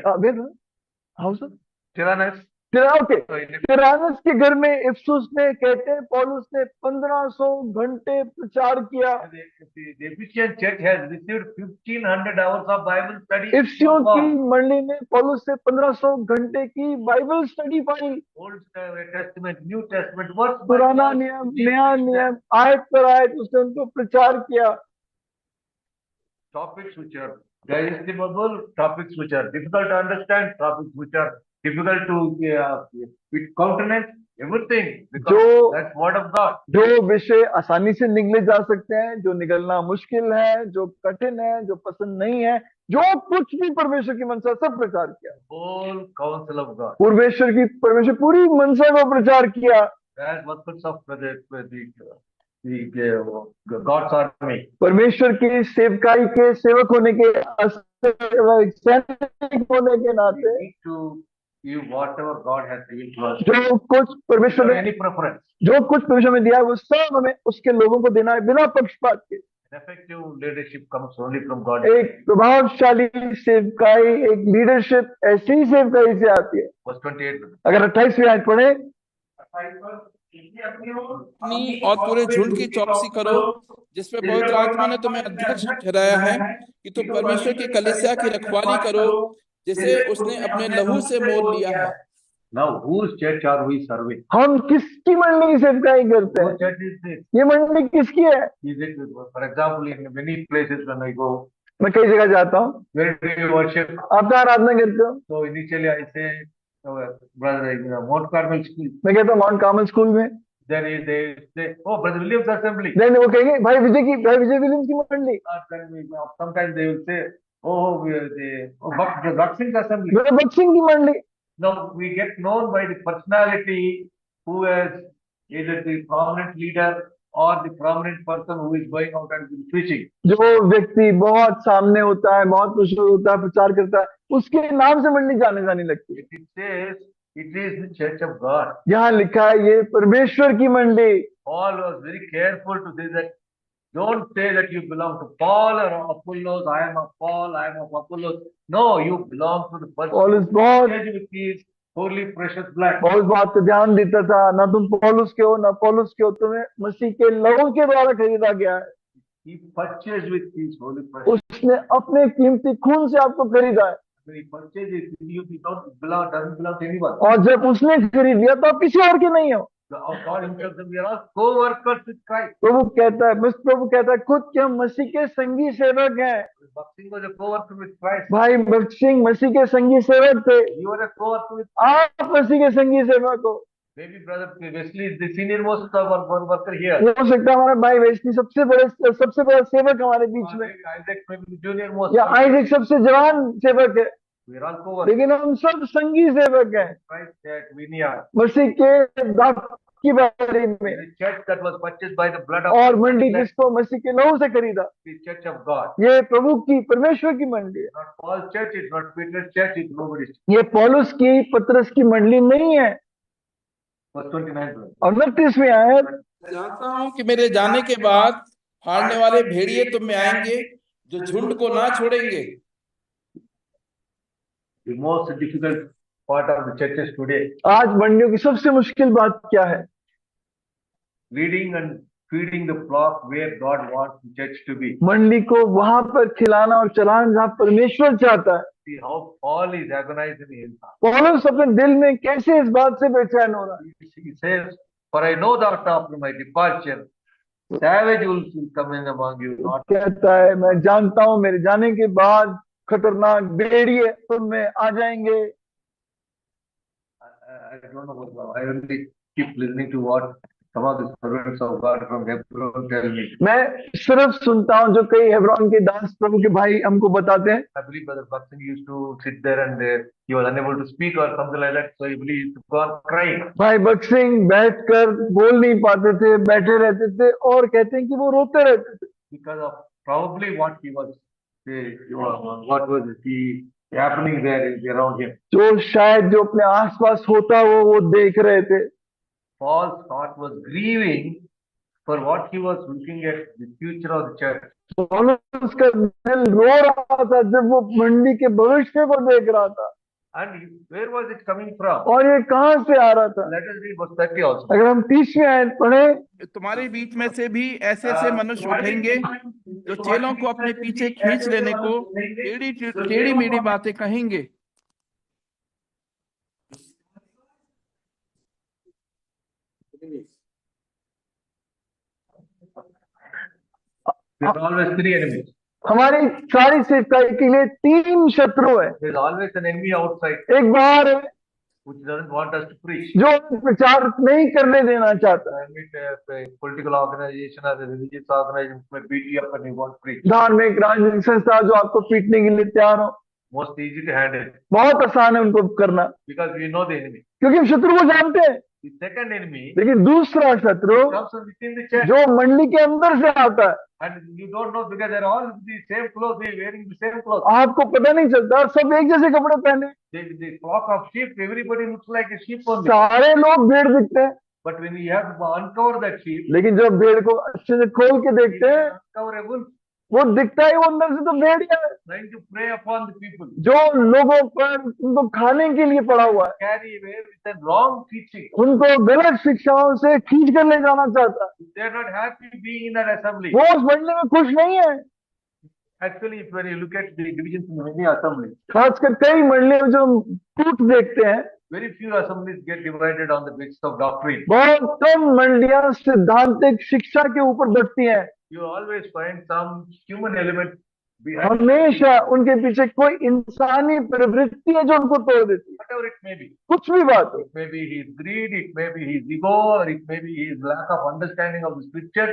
How sir Tyrannus. Okay, Tyrannus के घर में इफिसुस में कहते हैं पौलुस ने 1500 घंटे प्रचार किया। The Ephesian church has received 1,500 hours of Bible study. इफिसियों की मंडली ने पौलुस से 1500 घंटे की Bible study pi. Old Testament, New Testament, verse by पुराना verse, नियम, नया नियम, आयत पर आयत उसने उनको प्रचार किया। topics which are digestible, topics which are difficult to understand, topics which are difficult to countenance, everything, because that's word of God. जो विषय आसानी से निगले जा सकते हैं, जो निगलना मुश्किल है, जो कठिन है, जो पसंद नहीं है, जो कुछ भी परमेश्वर की मनसा सब प्रचार किया। Whole counsel of God. परमेश्वर पूरी मनसा को प्रचार किया। That was of the God's army. परमेश्वर की सेवकाई के सेवक होने के सैनिक होने के We नाते need to give whatever God has given to us. जो कुछ परमेश्वर Without ने any preference. जो कुछ परमेश्वर में दिया है वो सब हमें उसके लोगों को देना है बिना पक्षपात के। Effective leadership comes only from God. एक प्रभावशाली सेवकाई, एक लीडरशिप ऐसी ही सेवकाई से आती है। Verse 28. अगर 28वीं आयत पढ़े, अपनी और पूरे झुंड की चौकसी करो जिसमें पवित्र आत्मा ने तुम्हें अध्यक्ष ठहराया है कि तुम परमेश्वर की कलीसिया की रखवाली करो जिसे उसने अपने लहू से मोल लिया है। Now, whose church are we serving? हम किसकी मंडली की सेवकाई करते Whose हैं? church is this? ये मंडली किसकी है? Is it, for example, in many places when I go, मैं कई जगह जाता हूँ, where do you worship? आप कहाँ आराधना करते हो? So initially I say, brother, Mount Carmel School. मैं कहता हूँ माउंट कार्मल स्कूल में। Then they say, oh, Brother Williams Assembly. Then वो कहेंगे भाई विजय विलियम्स की मंडली, Sometimes they will say, oh, Bhakt Singh Assembly. मेरे भक्त सिंह की मंडली। Now we get known by the personality who is either the prominent leader or the prominent person who is going out and preaching. जो व्यक्ति बहुत सामने होता है, बहुत मशहूर होता है, प्रचार करता है, उसके नाम से मंडली जाने जाने लगती है। It says it is the church of God. यहाँ लिखा है ये परमेश्वर की मंडली। Paul was very careful to say that don't say that you belong to Paul or Apollos. I am of Paul, I am of Apollos. No, you belong to the person पौलुस बहुत with his holy precious blood. पौलुस बात पे ध्यान देता था, ना तुम पौलुस के हो ना पौलुस के हो, तुम्हें मसीह के लहू के द्वारा खरीदा गया है। He purchased with his holy precious. उसने अपने कीमती खून से आपको खरीदा है। When he purchased it, you doesn't belong to anyone. और जब उसने खरीद लिया तो आप किसी और के नहीं हो। God himself said, we are all co-workers with Christ. प्रभु कहता है खुद कि हम मसीह के संगी सेवक हैं। Bhakt Singh was a co-worker with Christ. भाई भक्त सिंह मसीह के संगी सेवक थे, You are a co-worker with. आप मसीह के संगी सेवक हो। Maybe brother Wesley is the senior most worker here. हो सकता है हमारा भाई वेस्ली सबसे बड़ा सेवक हमारे बीच में, Isaac maybe the junior most. या आइजक सबसे जवान सेवक है, We are all co-workers. लेकिन हम सब संगी सेवक हैं Christ said, we are. मसीह के दास की बारे में। The church that was purchased by the blood of और मंडी जिसको मसीह के लहू से खरीदा, the church of God. ये प्रभु की परमेश्वर की मंडी है। Not Paul's church, it's not Peter's church, it's nobody's. ये पौलुस की पतरस की मंडली नहीं है। Verse 29. और 29वीं आयत, जानता हूं कि मेरे जाने के बाद फाड़ने वाले भेड़िए तुम में आएंगे जो झुंड को ना छोड़ेंगे। The most difficult part of the churches today, आज मंडियों की सबसे मुश्किल बात क्या है? leading and feeding the flock where God wants the church to be. मंडी को वहां पर खिलाना और चलाना जहाँ परमेश्वर चाहता है। See how Paul is agonizing in his heart. पौलुस अपने दिल में कैसे इस बात से बेचैन हो रहा है? He says, for I know that after my departure, savage wolves will come in among you, not. कहता है मैं जानता हूँ मेरे जाने के बाद खतरनाक भेड़िए तुम में आ जाएंगे। I don't know what, I only keep listening to what some of the servants of God from Hebron tell me. मैं सिर्फ सुनता हूँ जो कई हेब्रोन के दास प्रभु के भाई हमको बताते हैं। I believe Brother Bhakt Singh used to sit there and he was unable to speak or something like that, so he believe he used to go on crying. भाई भक्त सिंह बैठकर बोल नहीं पाते थे, बैठे रहते थे और कहते हैं कि वो रोते रहते थे Because of probably what he was, what was he happening there around him. जो शायद जो अपने आसपास होता वो देख रहे थे। Paul's heart was grieving for what he was looking at the future of the church. पौलुस का दिल रो रहा था जब वो मंडी के भविष्य को देख रहा था। And where was it coming from? और ये कहाँ से आ रहा था? Let us read verse 30 also. अगर हम 30वीं आयत पढ़े, तुम्हारे बीच में से भी ऐसे ऐसे मनुष्य उठेंगे जो चेलों को अपने पीछे खींच लेने को टेढ़ी मेढ़ी बातें कहेंगे। There's always three enemies. हमारी सारी सेवकाई के लिए 3 शत्रु है। There's always an enemy outside एक बाहर है which doesn't want us to preach. जो प्रचार नहीं करने देना चाहता है। I meet a political organization or a religious organization may beat you up and you won't preach. धार्मिक राजनीतिक संस्था जो आपको पीटने के लिए तैयार हो, Most easy to handle बहुत आसान है उनको करना, because we know the enemy. क्योंकि हम शत्रु को जानते हैं। The second enemy लेकिन दूसरा शत्रु comes from within the church, जो मंडली के अंदर से आता है, and you don't know because they're all the same clothes, they're wearing the same clothes. आपको पता नहीं चलता, और सब एक जैसे कपड़े पहने, The flock of sheep, everybody looks like a sheep only. सारे लोग भेड़ दिखते हैं, But when you have to uncover that sheep, लेकिन जब भेड़ को अच्छे से खोल के देखते हैं, uncover a wolf वो दिखता है वो अंदर से तो भेड़िया है, trying to prey upon the people, जो लोगों पर उनको खाने के लिए पड़ा हुआ है, carry away with a wrong teaching. उनको गलत शिक्षाओं से खींच कर ले जाना चाहता है। They're not happy being in that assembly. वो उस मंडली में खुश नहीं है। Actually, if when you look at the divisions in many assemblies, खासकर कई मंडलियों में जो टूट देखते हैं, very few assemblies get divided on the basis of doctrine. बहुत कम मंडलियां सिद्धांतिक शिक्षा के ऊपर बढ़ती हैं। You always find some human element behind, हमेशा उनके पीछे कोई इंसानी प्रवृत्ति है जो उनको तोड़ देती है, whatever it may be. कुछ भी बात हो। It may be his greed, it may be his ego, or it may be his lack of understanding of the scripture.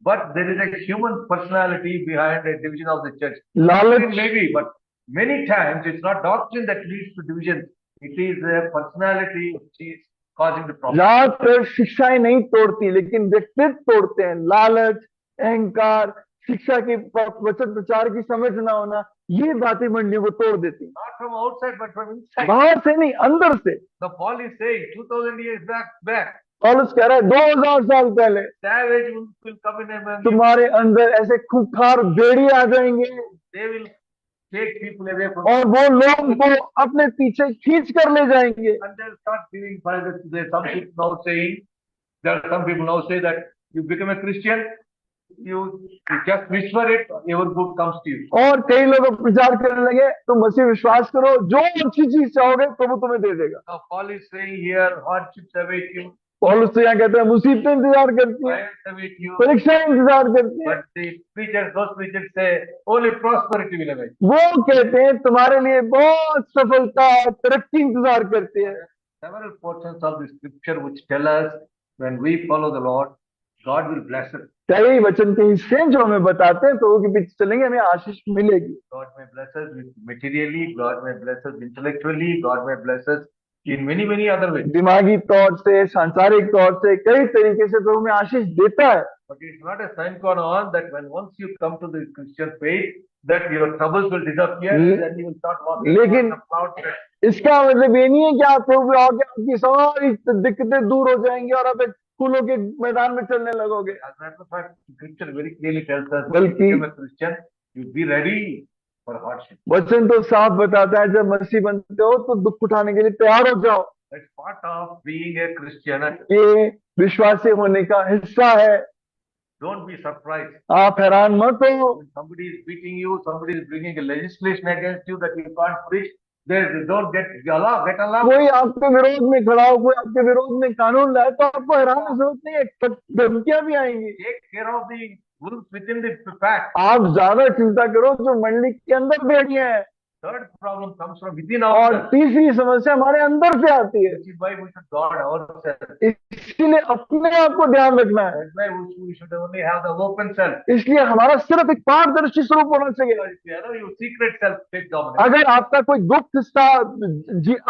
But there is a human personality behind a division of the church. लालच, It may be, but many times it's not doctrine that leads to division. It is a personality which is causing the problem. ज्यादातर शिक्षाएं नहीं तोड़ती, लेकिन व्यक्तित्व तोड़ते हैं। लालच, अहंकार, शिक्षा के वचन प्रचार की समझ ना होना, ये बातें मंडलियों को तोड़ देती हैं। Not from outside, but from inside. बाहर से नहीं, अंदर से। The Paul is saying 2000 years back, पौलुस कह रहा है 2000 साल पहले savage wolves will come in among you. तुम्हारे अंदर ऐसे खूंखार भेड़िए आ जाएंगे, They will take people away from और वो लोगों को अपने पीछे खींच कर ले जाएंगे। and they'll start giving private. There's some people now saying, there are some people now say that you become a Christian, you just whisper it, your good comes to you. और कई लोग अब प्रचार करने लगे, तुम मसीह विश्वास करो, जो अच्छी चीज चाहोगे प्रभु तुम्हें दे देगा। Now Paul is saying here, hardships await you, पौलुस तो यहाँ कहते हैं मुसीबतें इंतजार करती हैं, trials await you. परीक्षाएं इंतजार करती हैं। But the preachers, those preachers say, only prosperity will await. वो कहते हैं तुम्हारे लिए बहुत सफलता, तरक्की इंतजार करती है। Several portions of the scripture which tell us when we follow the Lord, God will bless us. कई वचन के हिस्से हैं जो हमें बताते हैं प्रभु के पीछे चलेंगे हमें आशीष मिलेगी। God may bless us with materially, God may bless us intellectually, God may bless us in many other ways. दिमागी तौर से, सांसारिक तौर से, कई तरीके से प्रभु हमें आशीष देता है। But it's not a sign gone on that when once you come to the Christian faith, that your troubles will disappear and then you will start walking लेकिन on the clouds. इसका मतलब ये नहीं है कि आप प्रभु आओगे आपकी सारी दिक्कतें दूर हो जाएंगी और आप एक फूलों के मैदान में चलने लगोगे। As a matter of fact, Scripture very clearly tells us, when बल्कि you become a Christian, you be ready for hardship. वचन तो साफ बताता है जब मसीह बनते हो तो दुख उठाने के लिए तैयार हो जाओ। That's part of being a Christian. And ये विश्वासी होने का हिस्सा है। don't be surprised आप हैरान मत हो when somebody is beating you, somebody is bringing a legislation against you that you can't preach. They don't get along. कोई आपके विरोध में खड़ा हो, कोई आपके विरोध में कानून लाए तो आपको हैरान होने की जरूरत नहीं है, धमकियां भी आएंगी। Take care of the wolves within the pack. आप ज्यादा चिंता करो जो मंडली के अंदर भेड़िए हैं। Third problem comes from within और ourselves. तीसरी समस्या हमारे अंदर से आती है, Which is why we should guard ourselves. इसलिए अपने आप को ध्यान रखना है। That's why we should only have the open self. इसलिए हमारा सिर्फ एक पारदर्शी स्वरूप होना चाहिए। Because if you allow your secret self to take dominance, अगर आपका कोई गुप्त हिस्सा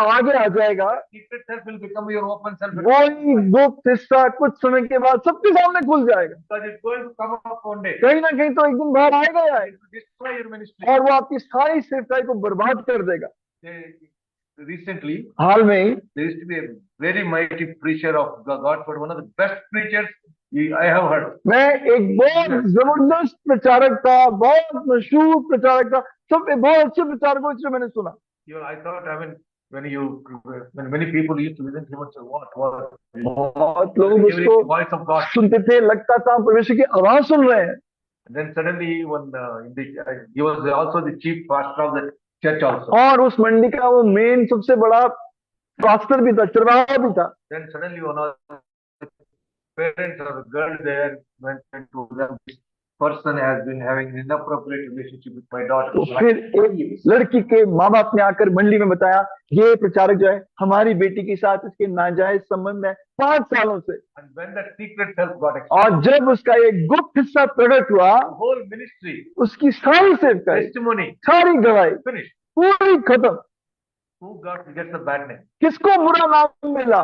आगे आ जाएगा, secret self will become your open self. वही गुप्त हिस्सा कुछ समय के बाद सबके सामने खुल जाएगा। Because it's going to come up one day. कहीं ना कहीं तो एक दिन बाहर आएगा ही आएगा, To destroy your ministry. और वो आपकी सारी सेवकाई को बर्बाद कर देगा। Recently, हाल में ही there used to be a very mighty preacher of God's word, one of the best preachers I have heard. मैं एक बहुत जबरदस्त प्रचारक था, बहुत मशहूर प्रचारक था, सब बहुत अच्छे प्रचारकों से मैंने सुना। I thought, I mean, when many people used to listen to him and say, what? बहुत लोग Hearing उसको the voice of God. सुनते थे, लगता था हम परमेश्वर की आवाज सुन रहे हैं। And then suddenly, when he was also the chief pastor of the church also. और उस मंडी का वो मेन सबसे बड़ा पास्टर भी था, चरवाहा भी था। Then suddenly one of the parents or the girl there went to them. This person has been having an inappropriate relationship with my daughter. तो फिर एक लड़की के माँ बाप ने आकर मंडली में बताया, ये प्रचारक जो है हमारी बेटी के साथ इसके नाजायज संबंध है 5 सालों से। And when that secret self got exposed, और जब उसका एक गुप्त हिस्सा प्रकट हुआ, the whole ministry, उसकी सारी सेवकाई, testimony, सारी गवाही finished. पूरी खत्म। Who gets the bad name? किसको बुरा नाम मिला?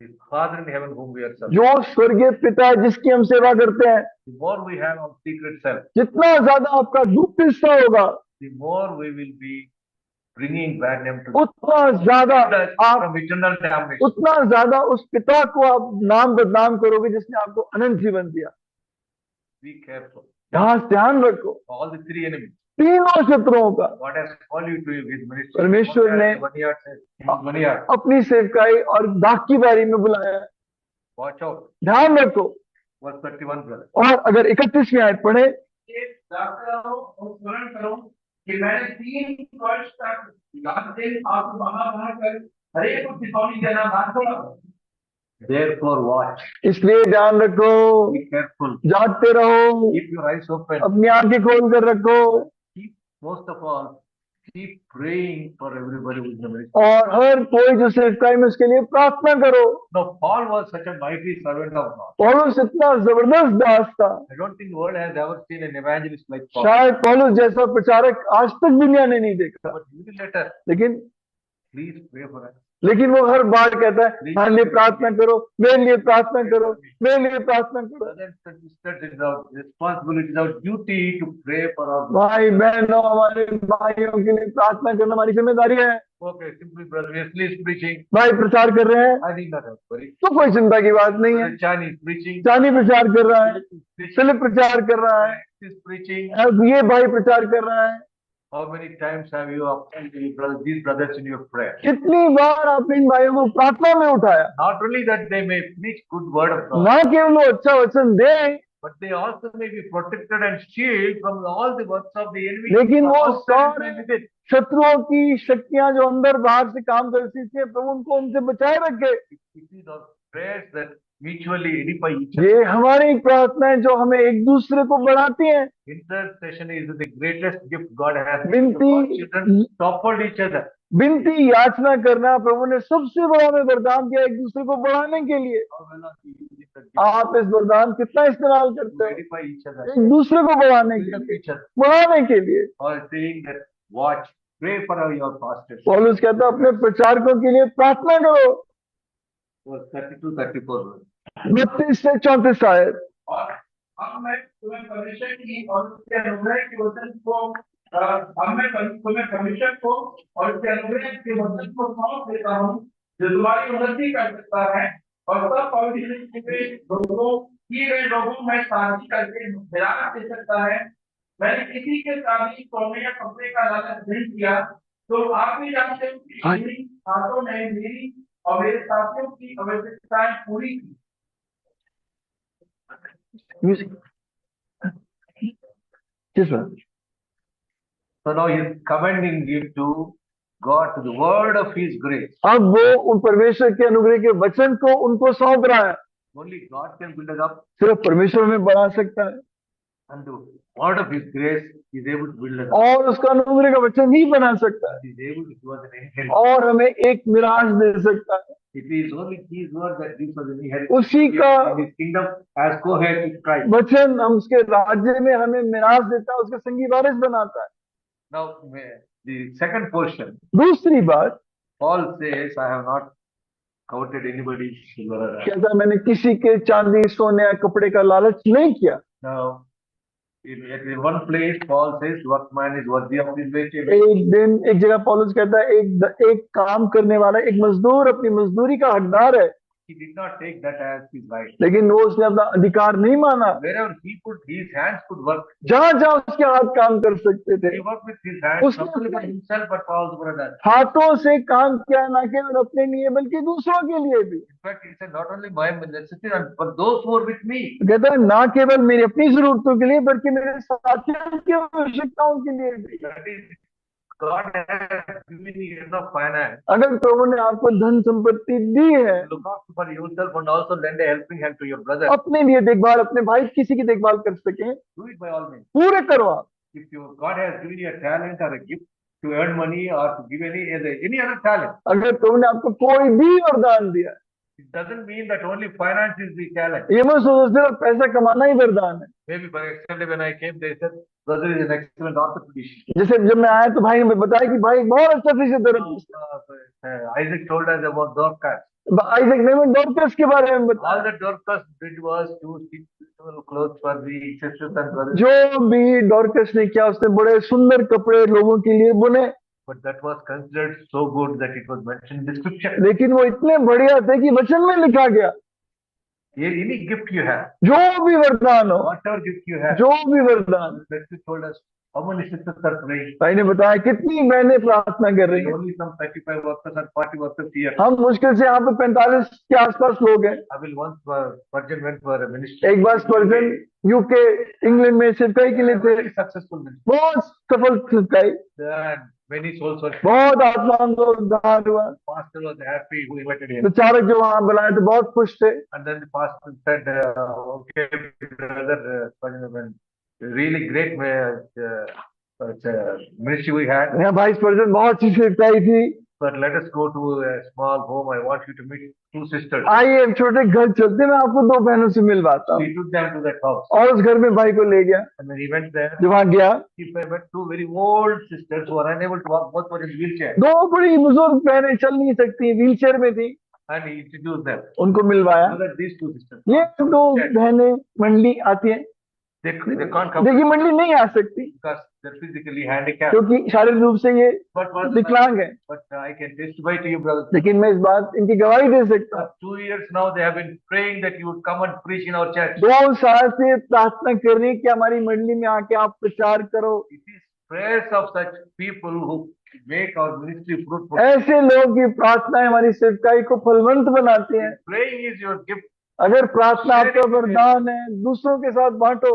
The Father in heaven whom we are serving. जो स्वर्गीय पिता है जिसकी हम सेवा करते हैं, The more we have of secret self, जितना ज्यादा आपका गुप्त हिस्सा होगा, the more we will be bringing bad name to उतना ज्यादा आप from eternal damnation. उतना ज्यादा उस पिता को आप नाम बदनाम करोगे जिसने आपको अनंत जीवन दिया। Be careful. यहाँ ध्यान रखो, All the three enemies. तीनों शत्रुओं का What has called you to his ministry? परमेश्वर ने 1 year says, 1 year. अपनी सेवकाई और दाग की बारी में बुलाया है। Watch out. ध्यान रखो। Verse 31, brother. और अगर 31वीं आयत पढ़े, जागते रहो और स्मरण करो कि मैंने 3 वर्ष तक रात दिन आपको बाहर कर हरेक को चेतावनी देना ना छोड़ा। Therefore watch. इसलिए ध्यान रखो, Be careful. जागते रहो, Keep your eyes open. अपनी आंखें खोल कर रखो, Keep, most of all, keep praying for everybody who is in the ministry. और हर कोई जो सेवकाई में उसके लिए प्रार्थना करो। Now, Paul was such a mighty servant of God. पौलुस इतना जबरदस्त दास था, I don't think the world has ever seen an evangelist like Paul. शायद पौलुस जैसा प्रचारक आज तक दुनिया ने नहीं देखा। But little later, लेकिन please pray for us. वो हर बार कहता है, मेरे लिए प्रार्थना करो, मेरे लिए प्रार्थना करो, मेरे लिए प्रार्थना करो। Brothers and sisters, it is our responsibility, it is our duty to pray for our. भाई बहनों, हमारे भाइयों के लिए प्रार्थना करना हमारी जिम्मेदारी है। Okay, simply, brother Wesley is preaching. भाई प्रचार कर रहे हैं I think not have worry. तो कोई चिंता की बात नहीं है। Chinese preaching. चानी प्रचार कर रहा है, Preaching. फिलिप प्रचार कर रहा है, Is preaching. अब ये भाई प्रचार कर रहा है। How many times have you upheld these brothers in your prayer? कितनी बार आपने इन भाइयों को प्रार्थना में उठाया? Not only that they may preach good word of God, ना केवल वो अच्छा वचन दे, but they also may be protected and shielded from all the works of the enemy. लेकिन वो Outside सारे and within. शत्रुओं की शक्तियां जो अंदर बाहर से काम करती थी, प्रभु उनको उनसे बचाए रखे। It is our prayers that mutually edify each other. ये हमारी एक प्रार्थना है जो हमें एक दूसरे को बढ़ाती है। Intercession is the greatest gift God has. विनती God's children toppled each other. विनती याचना करना प्रभु ने सबसे बड़ा हमें वरदान दिया एक दूसरे को बढ़ाने के लिए। How well are you using that gift आप इस वरदान कितना इस्तेमाल to करते हो edify each other, एक दूसरे को बढ़ाने के build up लिए, each other? बढ़ाने के लिए। Or saying that, watch, pray for your pastors. पौलुस कहता है अपने प्रचारकों के लिए प्रार्थना करो। Verse 32, 34. 32 से 34 आयत। और अब मैं तुम्हें परमेश्वर की और उसके अनुग्रह के वचन को अब मैं तुम्हें परमेश्वर को और उसके अनुग्रह के वचन को सौंप देता हूँ जो तुम्हारी उन्नति कर सकता है और सब पवित्र में लोगों किए गए लोगों में साझी करके विराट दे सकता है। मैंने किसी के चांदी सोने या कपड़े का लालच नहीं किया, तो आप भी जानते हो कि मेरी हाथों ने मेरी और मेरे साथियों की आवश्यकताएं पूरी की। म्यूजिक किस बात? So now he is commending him to God, to the word of his grace. अब वो उन परमेश्वर के अनुग्रह के वचन को उनको सौंप रहा है। Only God can build us up, सिर्फ परमेश्वर में बढ़ा सकता है and the word of his grace is able to build us up. और उसका अनुग्रह का वचन ही बना सकता है He is able to give us an inheritance. और हमें एक मिराज दे सकता है। It is only his word that gives us an inheritance. उसी का And his kingdom as co-heir with Christ. वचन हम उसके राज्य में हमें मिराज देता है, उसका संगी वारिस बनाता है। Now, the second portion, दूसरी बात Paul says, I have not coveted anybody's silver or iron. कहता है मैंने किसी के चांदी सोने या कपड़े का लालच नहीं किया। Now, in one place, Paul says, workman is worthy of his wages. एक दिन एक जगह पौलुस कहता है एक काम करने वाला एक मजदूर अपनी मजदूरी का हकदार है, He did not take that as his right. लेकिन वो उसने अपना अधिकार नहीं माना। Wherever he put his hands could work. जहां जहां उसके हाथ काम कर सकते थे He worked with his hands, उसने not only for himself but for all the brothers. हाथों से काम किया, ना केवल अपने लिए बल्कि दूसरों के लिए भी। In fact, he said, not only my necessity, but those who are with me. कहता है ना केवल मेरी अपनी जरूरतों के लिए बल्कि मेरे साथियों की आवश्यकताओं के लिए भी। That is, God has given you enough finance. अगर प्रभु ने आपको धन संपत्ति दी है, Look after for yourself and also lend a helping hand to your brother. अपने लिए देखभाल, अपने भाई किसी की देखभाल कर सके, Do it by all means. पूरे करो आप। If God has given you a talent or a gift to earn money or to give any other talent, अगर प्रभु ने आपको कोई भी वरदान दिया है, it doesn't mean that only finance is the talent. ये मत सोचो सिर्फ पैसा कमाना ही वरदान है। Maybe for example, when I came, they said, brother is an excellent orthopedist. जैसे जब मैं आया तो भाई ने बताया कि भाई बहुत अच्छा फिजियोथेरेपिस्ट है। Isaac told us about Dorcas. Isaac Newman Dorcas के बारे में बता। All that Dorcas did was to stitch beautiful clothes for the sisters and brothers. जो भी डॉर्कस ने किया उसने बड़े सुंदर कपड़े लोगों के लिए बुने, But that was considered so good that it was mentioned in the scripture. लेकिन वो इतने बढ़िया थे कि वचन में लिखा गया, Any gift you have, जो भी वरदान हो, whatever gift you have, जो भी वरदान। Leslie told us how many sisters are praying. भाई ने बताया कितनी बहनें प्रार्थना कर रही हैं। Only some 35 workers or 40 workers here. हम मुश्किल से यहाँ पे 45 के आसपास लोग हैं। I will once Spurgeon went for a ministry. एक बार स्पर्जन यूके इंग्लैंड में सिखाई के लिए थे, Very successful ministry. बहुत सफल सिखाई, And many souls were. बहुत आत्माओं को उद्धार हुआ। Pastor was happy who invited him. तो चारक जो वहां बुलाए थे बहुत खुश थे। And then the pastor said, okay, brother, Spurgeon, really great ministry we had, यहाँ भाई स्पर्जन बहुत सी सिखाई थी। but let us go to a small home. I want you to meet two sisters. आइए हम छोटे घर चलते हैं, मैं आपको दो बहनों से मिलवाता So हूँ। he took them to that house. और उस घर में भाई को ले गया। And when he went there, जब वहां गया, he met two very old sisters who were unable to walk, both were in wheelchair. दो बड़ी बुजुर्ग बहनें चल नहीं सकती, व्हील चेयर में थी। And he introduced them. उनको मिलवाया। So that these two sisters, ये दो बहनें मंडली आती हैं, they can't come देखिए मंडली नहीं आ सकती because they're physically handicapped. क्योंकि शारीरिक रूप से ये But विकलांग है। I can testify to you, brother. लेकिन मैं इस बात इनकी गवाही दे सकता हूँ, 2 years now they have been praying that you would come and preach in our church. 2 साल से प्रार्थना कर रही है कि हमारी मंडली में आके आप प्रचार करो। It is prayers of such people who make our ministry fruitful. ऐसे लोग की प्रार्थनाएं हमारी सेवकाई को फलवंत बनाती हैं। Praying is your gift. अगर प्रार्थना आपका वरदान है, दूसरों के साथ बांटो।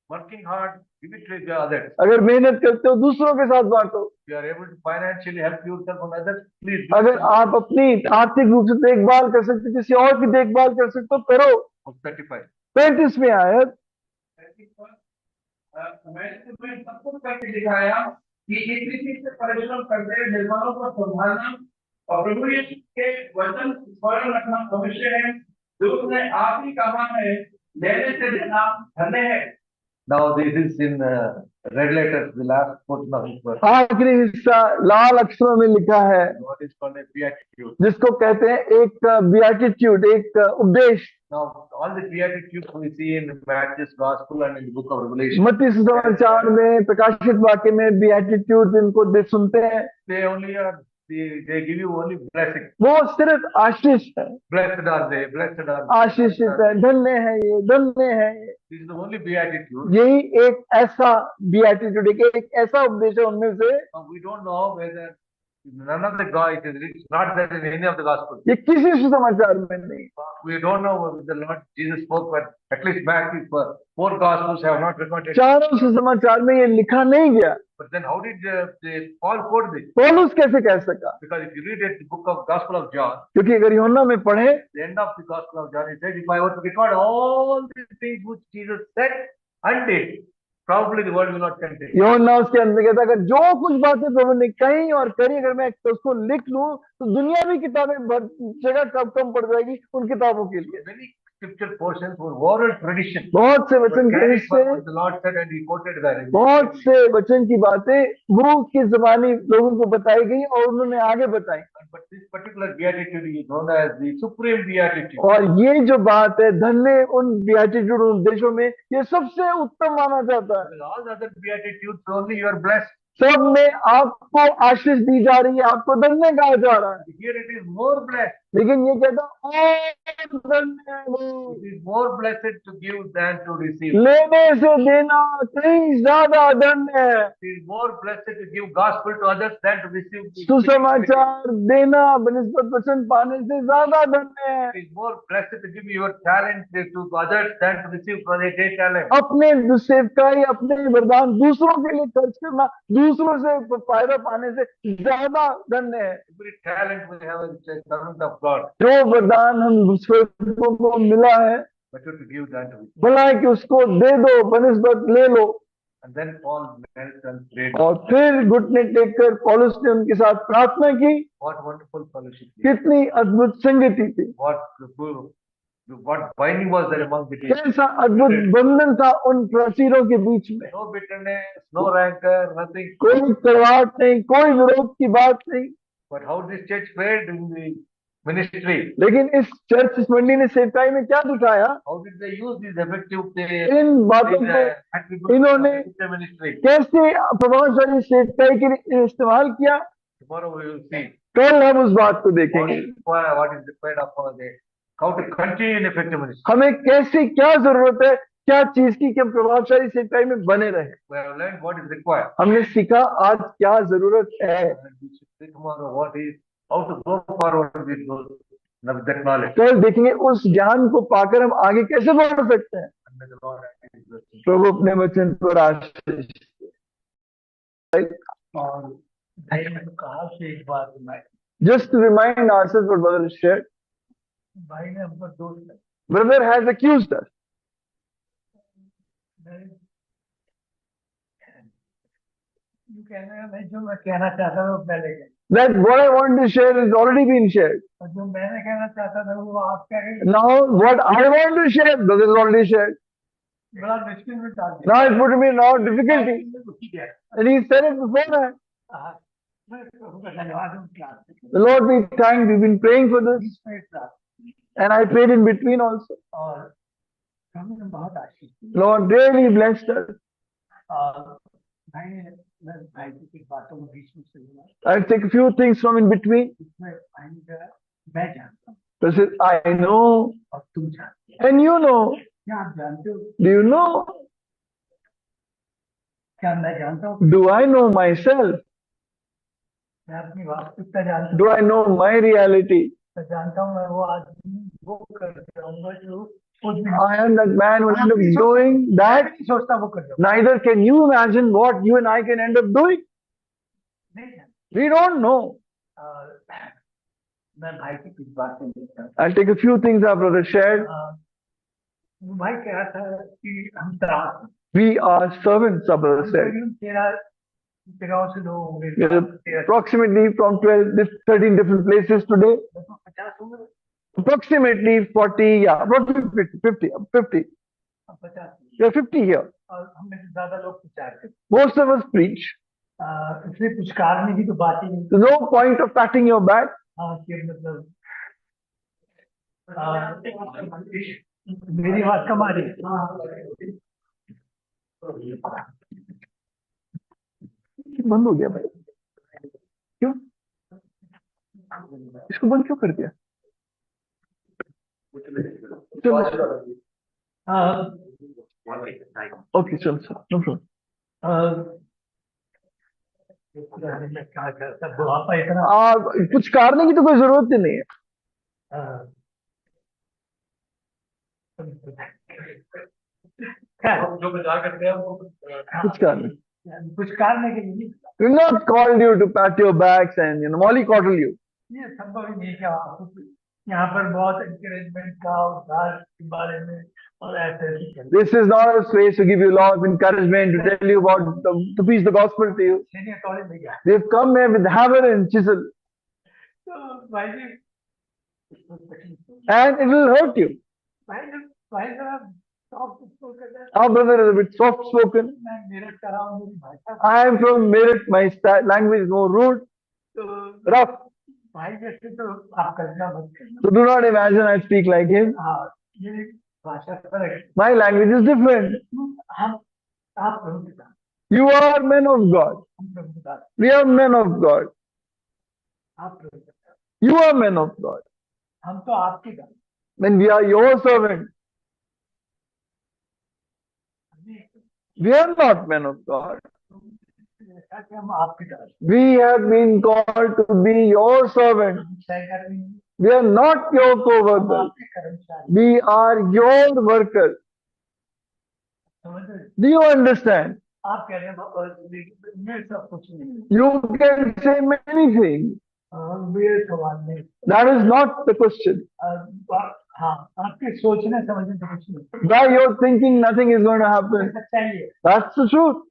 Working hard, give it to the others. अगर मेहनत करते हो दूसरों के साथ बांटो। If you are able to financially help yourself and others, please do अगर it. आप अपनी आर्थिक रूप से देखभाल कर सकते हो, किसी और की देखभाल कर सकते हो, करो। Of 35. 35वीं आयत, मैंने तुम्हें सब कुछ करके दिखाया कि इस रीति से परिश्रम करते निर्माणों को संभालना और प्रभु यीशु के वचन स्मरण रखना भविष्य है जो उसने आप ही कहा है, लेने से देना धन्य है। Now this is in red letters, the last portion of this verse. आखिरी हिस्सा लाल अक्षरों में लिखा है, What is called a beatitude. जिसको कहते हैं एक बियाटिट्यूड, एक उपदेश। Now all the beatitudes we see in Matthew's Gospel and in the book of Revelation, मत्ती सुसमाचार में, प्रकाशित वाक्य में बियाटिट्यूड इनको सुनते हैं, they only are they give you only blessing. वो सिर्फ आशीष है। Blessed are they, blessed are they. आशीषित है, धन्य है ये, धन्य है ये। This is the only beatitude. यही एक ऐसा बियाटिट्यूड, एक ऐसा उपदेश है उनमें से। Now, we don't know whether none of the God, it's not that in any of the Gospels. ये किसी सुसमाचार में नहीं। We don't know whether the Lord Jesus spoke, but at least Matthew's 4 Gospels have not recorded. चारों सुसमाचार में ये लिखा नहीं गया। But then how did Paul quote this? पौलुस कैसे कह सका? Because if you read it, the book of Gospel of John, क्योंकि अगर यूहन्ना में पढ़े, the end of the Gospel of John, it says, if I were to record all the things which Jesus said and did, probably the world will not contain. यूहन्ना उसके अंदर कहता अगर जो कुछ बातें प्रभु ने कही और करी अगर मैं उसको लिख लूं तो दुनिया भी किताबें जगह कम पड़ जाएगी उन किताबों के लिए। Many scripture portions were oral tradition. बहुत से वचन के Carried हिस्से, forward, the Lord said, and he quoted that. बहुत से वचन की बातें मुंह की जबानी लोगों को बताई गई और उन्होंने आगे बताई। But this particular beatitude is known as the supreme beatitude. और ये जो बात है धन्य उन बेटिट्यूड उन देशों में ये सबसे उत्तम माना जाता है। Because all the other beatitudes only you are blessed. सब में आपको आशीष दी जा रही है, आपको धन्य कहा जा रहा है, Here it is more blessed. लेकिन ये कहता और धन्य है वो, It is more blessed to give than to receive. लेने से देना कहीं ज्यादा धन्य है। It is more blessed to give gospel to others than to receive. सुसमाचार देना बनिस्बत वचन पाने से ज्यादा धन्य है। It is more blessed to give your talent to others than to receive for their talent. अपने सेवकाई, अपने वरदान दूसरों के लिए खर्च करना, दूसरों से फायदा पाने से ज्यादा धन्य है। Every talent we have is a servant of God. जो वरदान हम सेवकों को मिला है, Better to give than to receive. भला है कि उसको दे दो, बनिस्बत ले लो। And then Paul knelt and prayed. और फिर घुटने टेककर पौलुस ने उनके साथ प्रार्थना की। What wonderful fellowship. कितनी अद्भुत संगति थी, What binding was there among the people. कैसा अद्भुत बंधन था उन प्राचीरों के बीच में। No bitterness, no rancor, nothing. कोई कड़वाहट नहीं, कोई विरोध की बात नहीं। But how this church fared in the ministry. लेकिन इस चर्च, इस मंडली ने सेवकाई में क्या दिखाया? How did they use these effective इन बातों को attributes इन्होंने of the ministry? कैसे प्रभावशाली सेवकाई के लिए इस्तेमाल किया? Tomorrow we will see कल हम उस बात को what देखेंगे। is required of how to continue in effective ministry. हमें कैसे, क्या जरूरत है, क्या चीज की कि हम प्रभावशाली सेवकाई में बने रहे। We have learned what is required. हमने सीखा आज क्या जरूरत है। And we should see tomorrow what is how to go forward with that knowledge. कल देखेंगे उस ज्ञान को पाकर हम आगे कैसे बढ़ सकते हैं। And may the Lord add his blessing. प्रभु अपने वचन पर आशीष दे। और भाई ने कहा से एक बात मैं Just to remind ourselves what brother has shared, भाई ने हमको दोष है। brother has accused us. कहना नहीं, जो मैं कहना चाहता था वो पहले कह, That what I want to share has already been shared. और जो मैंने कहना चाहता था वो आप कह रहे Now what I want to share, brother has already shared. बड़ा मुश्किल में डाल दिया। Now it's put me in a lot of difficulty. ठीक है। And he said it beforehand. हाँ, मैं प्रभु का धन्यवाद हूँ class The Lord be thanked. We've been praying for this. में class And I prayed in between also. और हमने बहुत आशीष दी। Lord really blessed us. और भाई ने मैं भाई की कुछ बातों को बीच में से बोला, I'll take a few things from in between. इसमें भाई ने कहा मैं जानता हूँ This is, I know और तुम जानते हो। and you know. क्या आप जानते हो? Do you know? क्या मैं जानता हूँ? Do I know myself? मैं अपनी वास्तविकता जानता हूँ। Do I know my reality? मैं जानता हूँ मैं वो आदमी वो कर जाऊंगा जो कुछ भी I am that man who will end up doing that. नहीं सोचता वो कर जाऊंगा। Neither can you imagine what you and I can end up doing. नहीं जानता। We don't know. और मैं भाई की कुछ बातें देखता हूँ। I'll take a few things our brother shared. वो भाई कह रहा था कि हम त्रास हैं। We are servants, our brother said. करीब 13 से लोग होंगे। We are approximately from 13 different places today. 50 होंगे। Approximately 40, yeah, approximately 50. 50 There are 50 here. और हमें से ज्यादा लोग प्रचार करते Most of us preach. इसलिए कुछ कारण की तो बात ही नहीं। There's no point of patting your back. कि मतलब मेरी बात कम आ रही है। बंद हो गया भाई, क्यों? इसको बंद क्यों कर दिया? ओके चलो सर, नो प्रॉब्लम। बुढ़ापा इतना कुछ करने की तो कोई जरूरत ही नहीं है। जो बजा करते हैं वो कुछ करने के लिए We not called you to pat your backs and molly coddle you. ये संभव ही नहीं क्या यहाँ पर बहुत encouragement का उद्धार के बारे में और ऐसे This is not a place to give you a lot of encouragement, to tell you about to preach the gospel to you. They've come here with hammer and chisel, तो भाई जी and it will hurt you. भाई जरा soft spoken है। Our brother is a bit soft spoken. मैं मेरठ का रहा हूँ, मेरी भाषा I am from Meerut. My language is more rude, तो rough. भाई जैसे तो आप कल्पना मत करना। So do not imagine I speak like him. हाँ, मेरी भाषा फर्क है। My language is different. हम आप प्रभु के साथ, You are men of God. हम प्रभु के साथ, We are men of God. आप प्रभु के साथ, You are men of God. हम तो आपके साथ। Then we are your servants. We are not men of God. जैसा कि हम आपके साथ, We have been called to be your servants. हम सहकर्मी, We are not your हम co-workers. आपके कर्मचारी। We are your workers. समझ रहे हैं? Do you understand? आप कह रहे हैं मेरे सब कुछ नहीं, You can say many things. मेरे सवाल नहीं। That is not the question. हाँ, आपके सोचने समझने से कुछ नहीं। By your thinking, nothing is going to happen. सच्चाई है। That's the truth.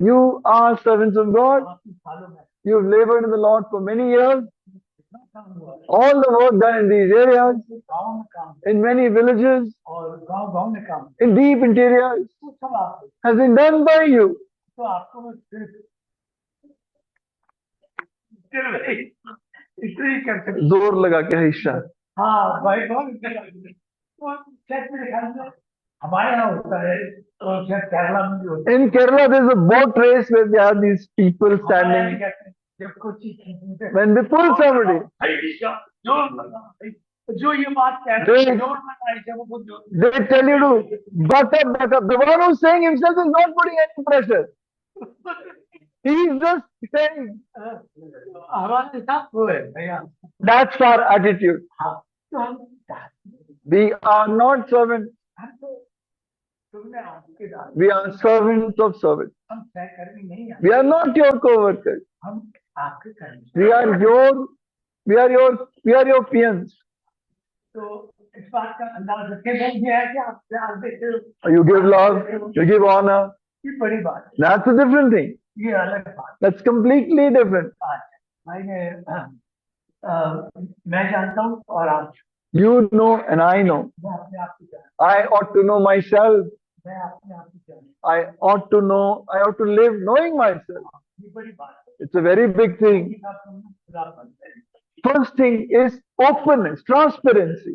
You are servants of God. आपकी सालों में You've labored in the Lord for many years. कितना काम हुआ है। All the work done in these areas, गाँव में काम in many villages, और गाँव में काम, in deep interiors, वो सब आप has been done by you. तो आपको मैं सिर्फ लिटरली कर सकते। जोर लगा के हिस्सा। हाँ भाई बहुत वो शायद मेरे ख्याल में हमारे यहाँ होता है और शायद केरला में भी होता है। In Kerala, there's a boat race where they have these people हमारे यहाँ standing. क्या कहते हैं, जब कोई चीज खींचते हैं, When they pull somebody, जोर लगा भाई। जो ये बात कह रहे हैं जोर लगा इसे वो बहुत जोर। they tell you to buck up, buck up. The one who's saying himself is not putting any pressure. He's just saying. हमारे साथ वो है भैया। That's our attitude. हाँ तो हम We are not servants. तो तुमने आपके दास, We are servants of servants. हम सहकर्मी नहीं हैं, We are not your co-workers. हम आपके कर्मी। We are your peons. तो इस बात का अंदाज रखे ये है कि आप प्यार देते हो, You give love, you give honor. ये बड़ी बात है, That's a different thing. ये अलग बात That's completely different. है। भाई ने मैं जानता हूँ और आप, You know and I know. मैं अपने आप को जानता I ought to know myself. हूँ, मैं अपने आप को जानता I ought to live knowing myself. हूँ, ये बड़ी बात है। It's a very big thing. ये बात हमने खुलापन है। First thing is openness, transparency.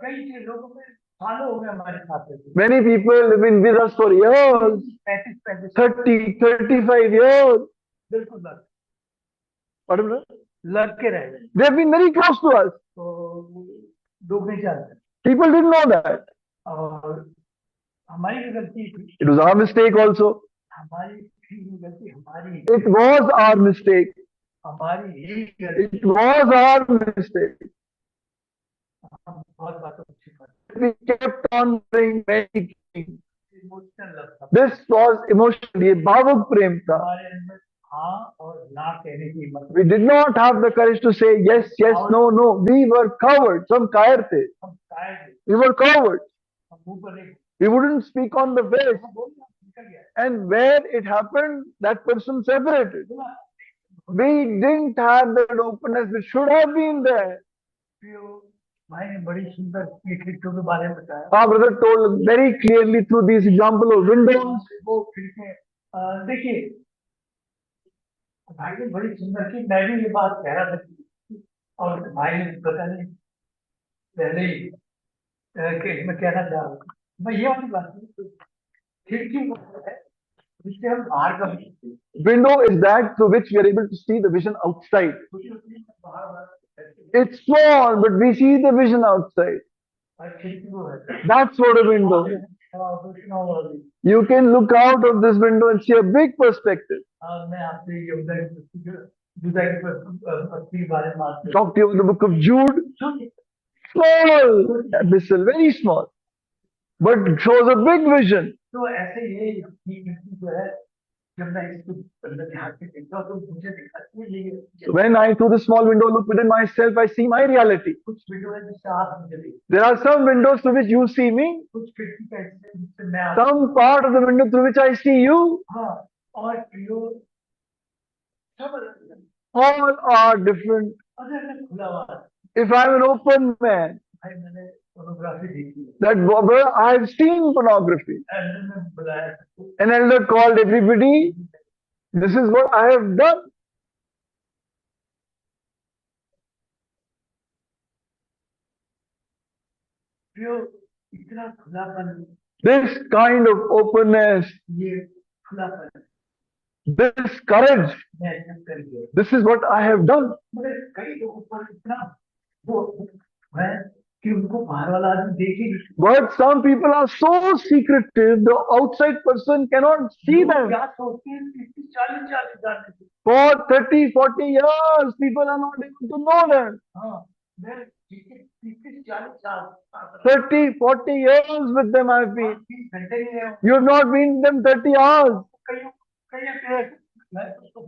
कई चीज लोगों में सालों हो गए हमारे साथ रहते। Many people have been with us for years, 35 30, 35 years. बिल्कुल लग What is it? लग के रह गए, They've been very close to us. तो लोग नहीं जानते। People didn't know that. और हमारी भी गलती थी, It was our mistake also. हमारी भी गलती, हमारी It was our mistake. हमारी ही गलती। It was our mistake. हम बहुत बातों को छिपाते, We kept on doing many things. Emotional लगता, This was emotional. ये भावुक प्रेम था. हमारे अंदर हाँ और ना कहने की हिम्मत। We did not have the courage to say yes, yes, no, no. We were cowards. हम कायर थे. हम शायद We were cowards. हम मुंह पर नहीं, We wouldn't speak on the face. हम बोल निकल गया। And where it happened, that person separated. We didn't have that openness which should have been there. भाई ने बड़ी सुंदर खिड़कियों के बारे में बताया। Our brother told very clearly through this example of windows. वो खिड़कियाँ देखिए, भाई ने बड़ी सुंदर की, मैं भी ये बात कह रहा था और भाई ने पता नहीं पहले ही कि मैं कहना चाह रहा हूँ, मैं ये वाली बात नहीं, खिड़की वो है जिससे हम बाहर का Window is that through which we are able to see the vision outside. It's small, but we see the vision outside. खिड़की वो है, That's what a window is. You can look out of this window and see a big perspective. मैं आपसे ये जुदा की पत्ती के बारे में बात कर, Talk to you in the book of Jude. Small epistle, very small, but shows a big vision. तो ऐसे ये खिड़की जो है, जब मैं इसको अंदर ध्यान से देखता हूँ तो मुझे दिखाती है ये So when I, through the small window, look within myself, I see my reality. कुछ वीडियो है जिससे आप मुझे देखते, There are some windows through which you see me, कुछ खिड़की का ऐसे है जिससे मैं आप, some part of the window through which I see you. हाँ और प्रियो सब अलग अलग। All are different. अगर मैं खुला हुआ, If I'm an open man, भाई मैंने फोटोग्राफी देखी है, that brother, I've seen pornography. Elder ने बुलाया, An elder called everybody. This is what I have done. प्रियो इतना खुलापन, This kind of openness, ये खुलापन this courage, मैं एक्सेप्ट कर लिया। this is what I have done. मगर कई लोगों पर इतना वो है कि उनको बाहर वाला आदमी देख ही नहीं, But some people are so secretive, the outside person cannot see लोग them. क्या सोचते हैं, 40 जानते थे। For 30, 40 years, people are not able to know them. हाँ मैं 30-40 साल 30, 40 years with them I've been. 20 घंटे नहीं रहे हूँ। You have not been with them 30 hours. कई कई मैं उसको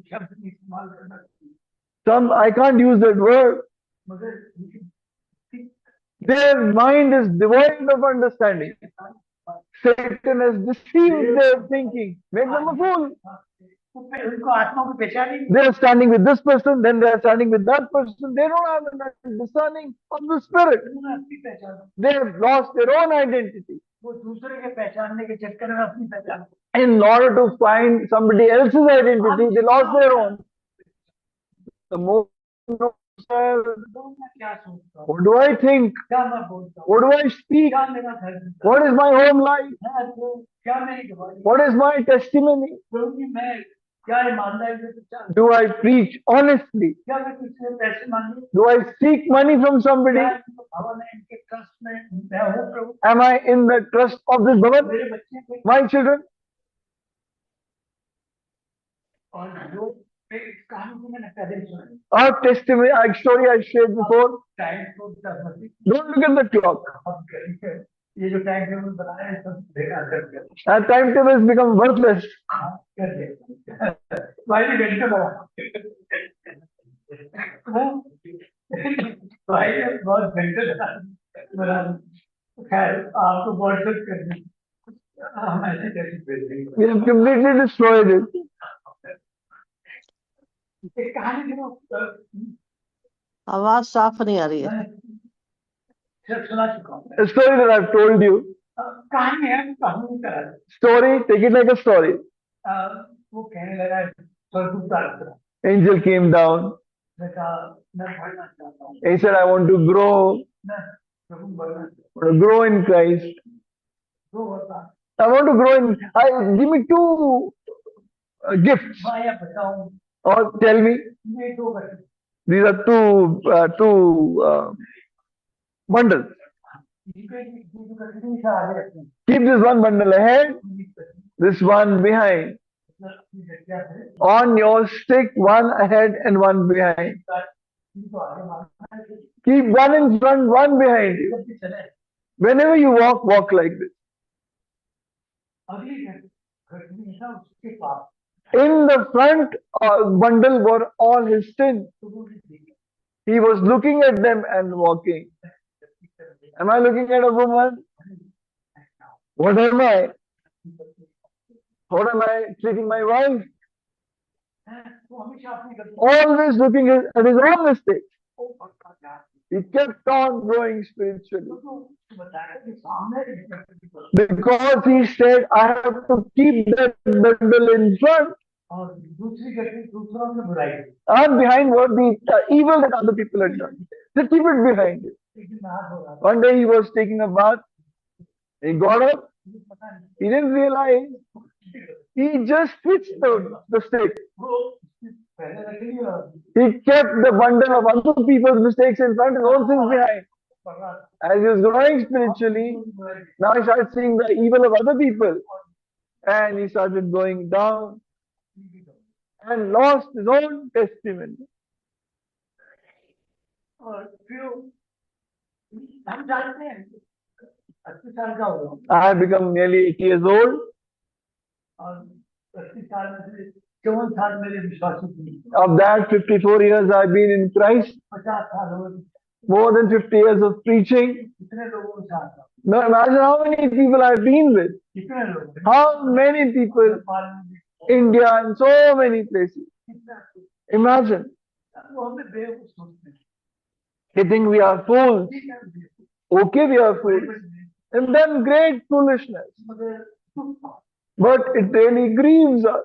शब्द नहीं इस्तेमाल करना, Some, I can't use that word. मगर Their mind is devoid of understanding. Satan has deceived their thinking, made them a fool. उनको आत्मा को पहचान ही नहीं। They are standing with this person, then they are standing with that person. They don't have a discerning of the spirit. उन्होंने अपनी पहचान, They have lost their own identity. वो दूसरे के पहचानने के चक्कर में अपनी पहचान, In order to find somebody else's identity, they lost their own. The more know, sir. मैं क्या सोचता हूँ, What do I think? क्या मैं बोलता हूँ, What do I speak? क्या मेरा घर है, What is my home life? क्या मेरी गवाही, What is my testimony? क्योंकि मैं क्या ईमानदारी से प्रचार, Do I preach honestly? क्या मैं किसी से पैसे मांगू, Do I seek money from somebody? क्या इनको भवन है, इनके ट्रस्ट में मैं हूँ प्रभु, Am I in the trust of this Bhavan? मेरे बच्चे को, My children? और जो इस कहानी को मैंने पहले सुनी, Our testimony, our story I shared before. Time को दस Don't look at the clock. अब करिए, ये जो टाइम टेबल बनाया है सब बेकार कर दिया, Our timetable has become worthless. कर दिया, भाई ने घंटे लगा, भाई ने बहुत घंटे लगा, खैर आपको व्हाट्सएप कर दी, हम ऐसे कैसे भेज देंगे, We have completely destroyed it. एक कहानी जो आवाज साफ नहीं आ रही है। सिर्फ सुना चुका हूँ, A story that I've told you. कहानी है कहानी करा, Story, take it like a story. वो कहने लगा स्वर्गदूत, Angel came down. मैं कहा मैं पढ़ना चाहता हूँ, He said, I want to grow, मैं प्रभु बढ़ना चाहता want to grow in Christ. हूँ, वो होता I want to grow in, give me two gifts. माया बताऊँ, Or tell me, ये दो बच्चे, these are two bundles. Keep this one bundle ahead, this one behind. On your stick, one ahead and one behind. Keep one in front, one behind you. Whenever you walk, walk like this. In the front bundle were all his sins. He was looking at them and walking. Am I looking at a woman? What am I? What am I treating my wife? Always looking at his own mistakes. He kept on growing spiritually. Because he said, I have to keep that bundle in front. And behind what the evil that other people had done. Just keep it behind you. One day he was taking a bath. He got up. He didn't realize. He just switched the stick. He kept the bundle of other people's mistakes in front and own sins behind. As he was growing spiritually, now he started seeing the evil of other people. And he started going down and lost his own testimony. I have become nearly 80 years old. Of that, 54 years I've been in Christ. More than 50 years of preaching. Now imagine how many people I've been with. How many people? India and so many places. Imagine. They think we are fools. Okay, we are fools. And then great foolishness. But it really grieves us.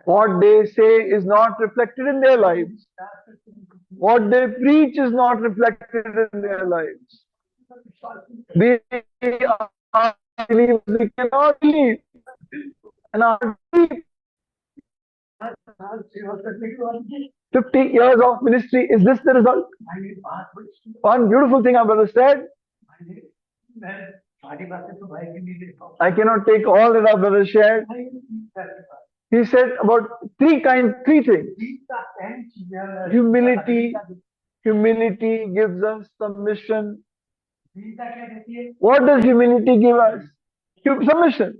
What they say is not reflected in their lives. What they preach is not reflected in their lives. They are believers, they cannot believe. And our 50 years of ministry, is this the result? One beautiful thing our brother said. I cannot take all that our brother shared. He said about three things. Humility gives us submission. What does humility give us? Submission.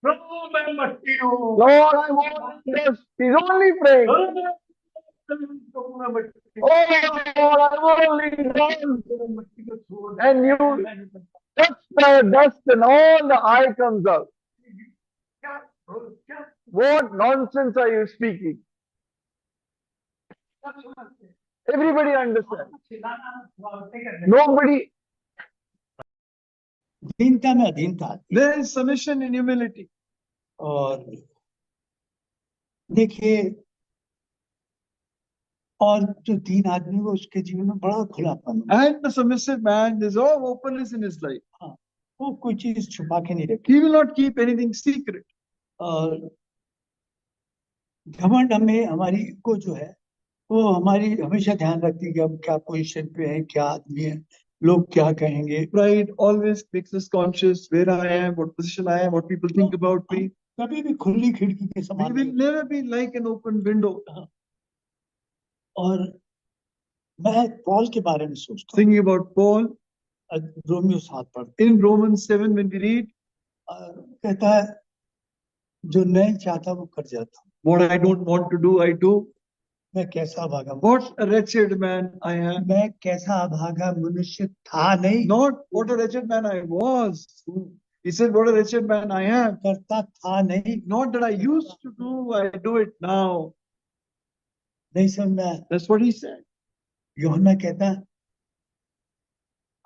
Lord, I want this. He's only praying. Oh Lord, I'm only done. And you touch the dust and all the eye comes out. What nonsense are you speaking? Everybody understands. Nobody. दीनता में अधीनता आती है। There is submission in humility. और देखिए और जो दीन आदमी को उसके जीवन में बड़ा खुलापन हो। And the submissive man, there's all openness in his life. हाँ, वो कोई चीज छुपा के नहीं रखती। He will not keep anything secret. और घमंड हमें हमारी को जो है वो हमारी हमेशा ध्यान रखती है कि हम क्या पोजीशन पे हैं, क्या आदमी है, लोग क्या कहेंगे। Pride always makes us conscious where I am, what position I am, what people think about me. कभी भी खुली खिड़की के We समान will नहीं। never be like an open window. और मैं पॉल के बारे में सोचता Thinking about Paul हूँ, रोमियो 7 पढ़ते in Romans 7, when we read, कहता है जो नहीं चाहता वो कर जाता हूँ, what I don't want to do, I do. मैं कैसा अभागा, What a wretched man I am. मैं कैसा अभागा मनुष्य था नहीं, Not what a wretched man I was. He said, what a wretched man I am. करता था नहीं, Not that I used to do, I do it now. नहीं समझ में आया। That's what he said. यूहन्ना कहता है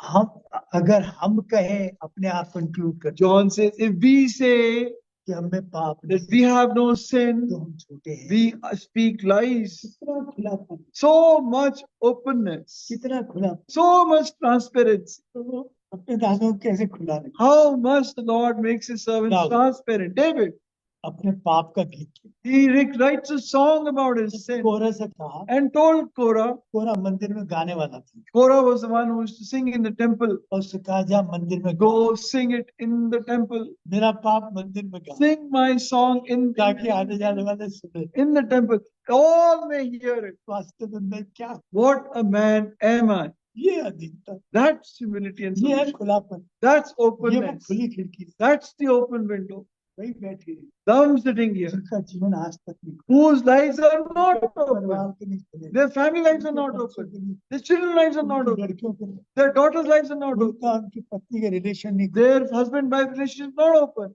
हम अगर हम कहें अपने आप को इंक्लूड कर John says, if we say कि हमें पाप that नहीं, we have no sin, तो हम झूठे हैं। we speak lies. कितना खुलापन, So much openness, कितना खुलापन, so much transparency. तो अपने दासों को कैसे खुला रखे। How much the Lord makes his servants Now- transparent. David, अपने पाप का गीत he writes a song about his sin कोरह से कहा, and told Korah, कोरह मंदिर में गाने वाला था, Korah was the one who used to sing in the temple. और उससे कहा जा मंदिर में गा, Go sing it in the temple. मेरा पाप मंदिर में गा, Sing my song ताकि आने जाने वाले सुने in the temple. All may hear it. वास्तव में मैं क्या, What a man am I. ये अधीनता, That's humility and ये है submission. खुलापन, That's ये वो openness. खुली खिड़की, That's the open window. वही बैठी है, I'm sitting here. जिनका जीवन आज तक नहीं Whose lives are not परिवार open. के नहीं खुले, Their family lives are not बच्चों open. के नहीं, Their children's lives are not उनकी open. लड़कियों के नहीं, Their daughters' lives are not open. उनका उनकी पत्नी के रिलेशन नहीं खुले, Their husband-wife relationship is not open.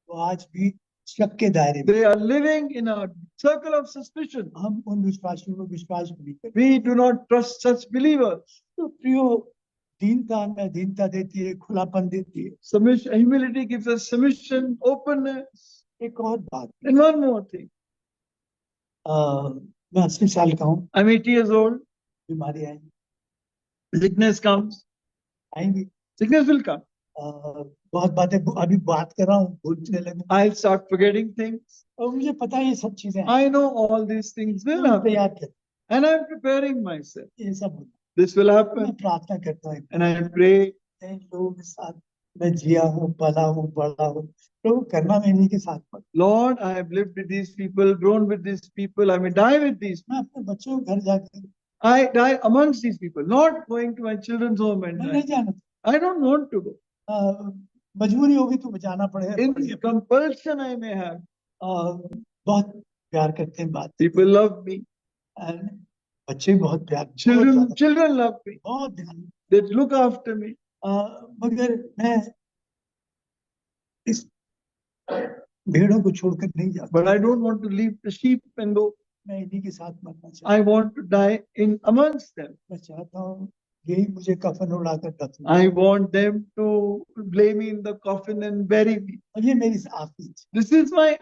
वो आज भी शक के दायरे में। They are living in a circle of suspicion. हम उन विश्वासियों को विश्वास भी नहीं करते। We do not trust such believers. तो प्रियो, दीनता में अधीनता देती है, खुलापन देती है। Submission, humility gives us submission, openness. एक और बात, And one more thing. मैं 80 साल का हूँ, I'm 80 years old. बीमारी आएंगी, Sickness comes. आएंगी, Sickness will come. बहुत बातें अभी बात कर रहा हूँ, भूलने लगूँ, I'll start forgetting things. और मुझे पता है ये सब चीजें हैं, I know all these things will मैं happen. तैयार कर, And I'm preparing myself. ये सब होता This will है। happen. मैं प्रार्थना करता हूँ, And I pray. इन लोगों के साथ मैं जिया हूँ, पला हूँ, बड़ा हूँ, तो करना मैं इन्हीं के साथ पड़, Lord, I have lived with these people, grown with these people. I may die with these people. मैं अपने बच्चों के घर जाकर, I die amongst these people, not going to my children's home and मैं नहीं die. जाना, I don't want to go. मजबूरी होगी तो जाना पड़ेगा, In compulsion I may have. बहुत प्यार करते हैं बात, People love me. and बच्चे भी बहुत प्यार, बहुत Children, ज्यादा, children love me. बहुत ध्यान, They look after me. मगर मैं इस भेड़ों को छोड़कर नहीं जाता, But I don't want to leave the sheep and go. मैं इन्हीं के साथ मरना चाहता I want to die in amongst them. हूँ, मैं चाहता हूँ यही मुझे कफन उड़ाकर दफन, I want them to lay me in the coffin and bury me. और ये मेरी आखिरी इच्छा। This is my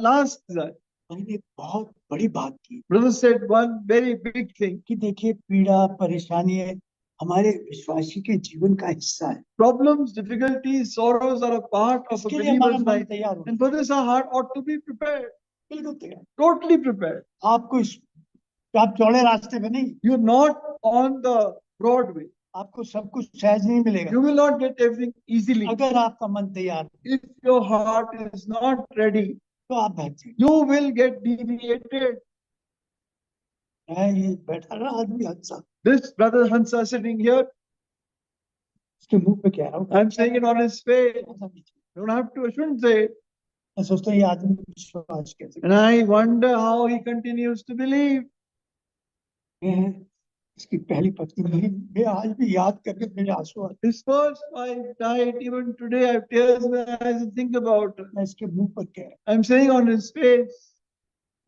last desire. मैंने एक बहुत बड़ी बात की Brother said one very big thing. कि देखिए पीड़ा परेशानी है हमारे विश्वासी के जीवन का हिस्सा है, Problems, difficulties, sorrows are a part of a इसके लिए हमारा believer's मन life. तैयार हो, And for this, our heart ought to be prepared, बिल्कुल तैयार। totally prepared. आपको आप चौड़े रास्ते पे नहीं, You're not on the broad way. आपको सब कुछ सहज नहीं मिलेगा, You will not get everything easily. अगर आपका मन तैयार है, If your heart is not ready, तो आप बैठ जाइए। you will get deviated. मैं ये बैठा रहा आदमी हंसा, This brother Hansa sitting here, उसके मुंह पे कह रहा हूँ, I'm saying it on his face. You don't have to, I shouldn't say it. मैं सोचता हूँ ये आदमी विश्वास कैसे And I wonder how he continues to believe. है। इसकी पहली पत्नी मैं आज भी याद करके मेरे आंसू आते His first wife died. Even today, I have tears in my eyes and think about it. हैं। मैं इसके मुंह पर कह रहा I'm saying on his face,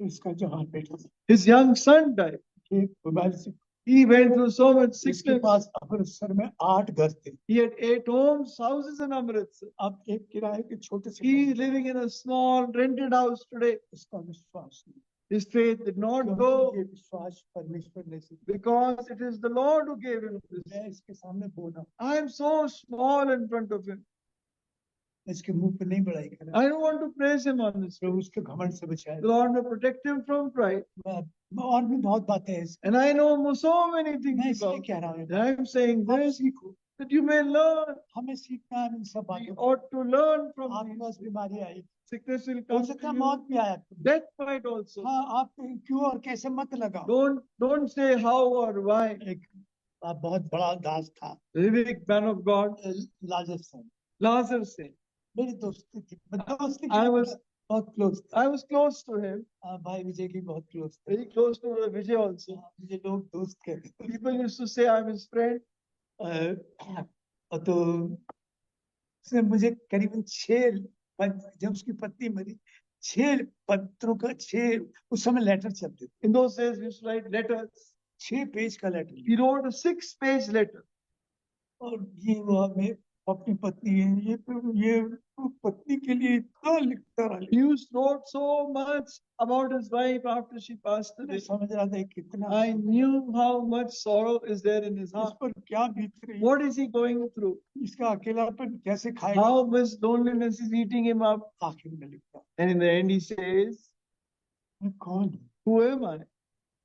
हूँ, इसका जवान बेटा था, his young son died. ये मोबाइल से, He went through so much इसके sickness. पास अमृतसर में 8 घर थे, He had 8 homes, houses in Amritsar. अब एक किराए के छोटे से He is living in a small rented house today. इसका विश्वास नहीं, His faith did not क्योंकि go ये विश्वास परमेश्वर ने सिखाया। because it is the Lord who gave him this. मैं इसके सामने बोला, I am so small in front of him. इसके मुंह पे नहीं बड़ाई करा, I don't want to praise him on this. प्रभु उसके घमंड से बचाए। The Lord may protect him from pride. मैं और भी बहुत बातें हैं इसमें। And I know so many things मैं इसलिए about. कह रहा हूँ, I am saying आप this सीखो, that you may learn. हमें सीखना है इन सब We बातों। ought to learn from आपके पास these. बीमारी आई, Sickness will हो come सकता to है you. मौत भी आया, Death might also. हाँ, आप क्यों और कैसे मत लगाओ। Don't say how or why. एक बहुत बड़ा दास था, The big man of God, लाजर से, Lazarus said, मेरी दोस्ती थी, मैं दोस्ती I की was बहुत क्लोज था। I was close to him, भाई विजय की बहुत क्लोज था। very close to Vijay also. मुझे लोग दोस्त कहते थे। People used to say I'm his friend. तो उसने मुझे करीबन 6 जब उसकी पत्नी मरी, 6 पत्रों का 6 उस समय लेटर चलते थे। In those days, we used to write letters. 6 page का letter, He wrote a 6-page letter. और ये वो हमें अपनी पत्नी है, ये पत्नी के लिए इतना लिखता रहा। He used to wrote so much about his wife after she passed मैं away. समझ रहा था कितना I knew how much sorrow is there in his इस heart. पर क्या बीत रही है, What is he going through? इसका अकेलापन कैसे खाएगा। How much loneliness is eating him up? आखिर में लिखता, And in the end, he says, मैं कौन हूँ who am I?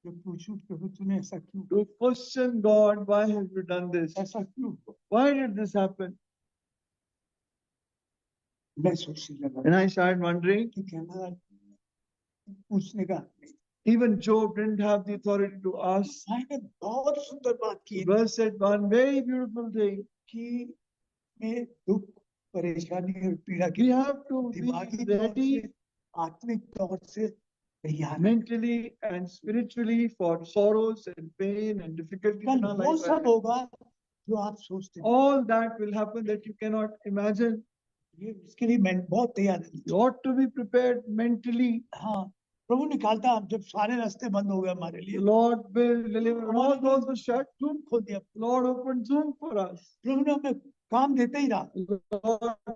जो पूछूं प्रभु तूने ऐसा क्यों, To question God, why have you done this? ऐसा क्यों हुआ? Why did this happen? मैं सोचने लगा And I started wondering, कि कहना पूछने का हक नहीं। even Job didn't have the authority to ask. भाई ने बहुत सुंदर बात की The verse said one very beautiful thing. कि मैं दुख, परेशानी और पीड़ा We की have to दिमागी be तौर ready से, आत्मिक तौर से तैयार। mentally and spiritually for sorrows and pain and difficulties कल in our वो life. सब होगा जो आप सोचते हैं। All that will happen that you cannot imagine. ये इसके लिए मैं बहुत तैयार हूँ। You ought to be prepared mentally. हाँ, प्रभु निकालता है, जब सारे रास्ते बंद हो गए हमारे The लिए, Lord will deliver. When all doors were shut, Zoom खोल दिया। the Lord opened Zoom for us. प्रभु ने हमें काम देते ही रहा। The Lord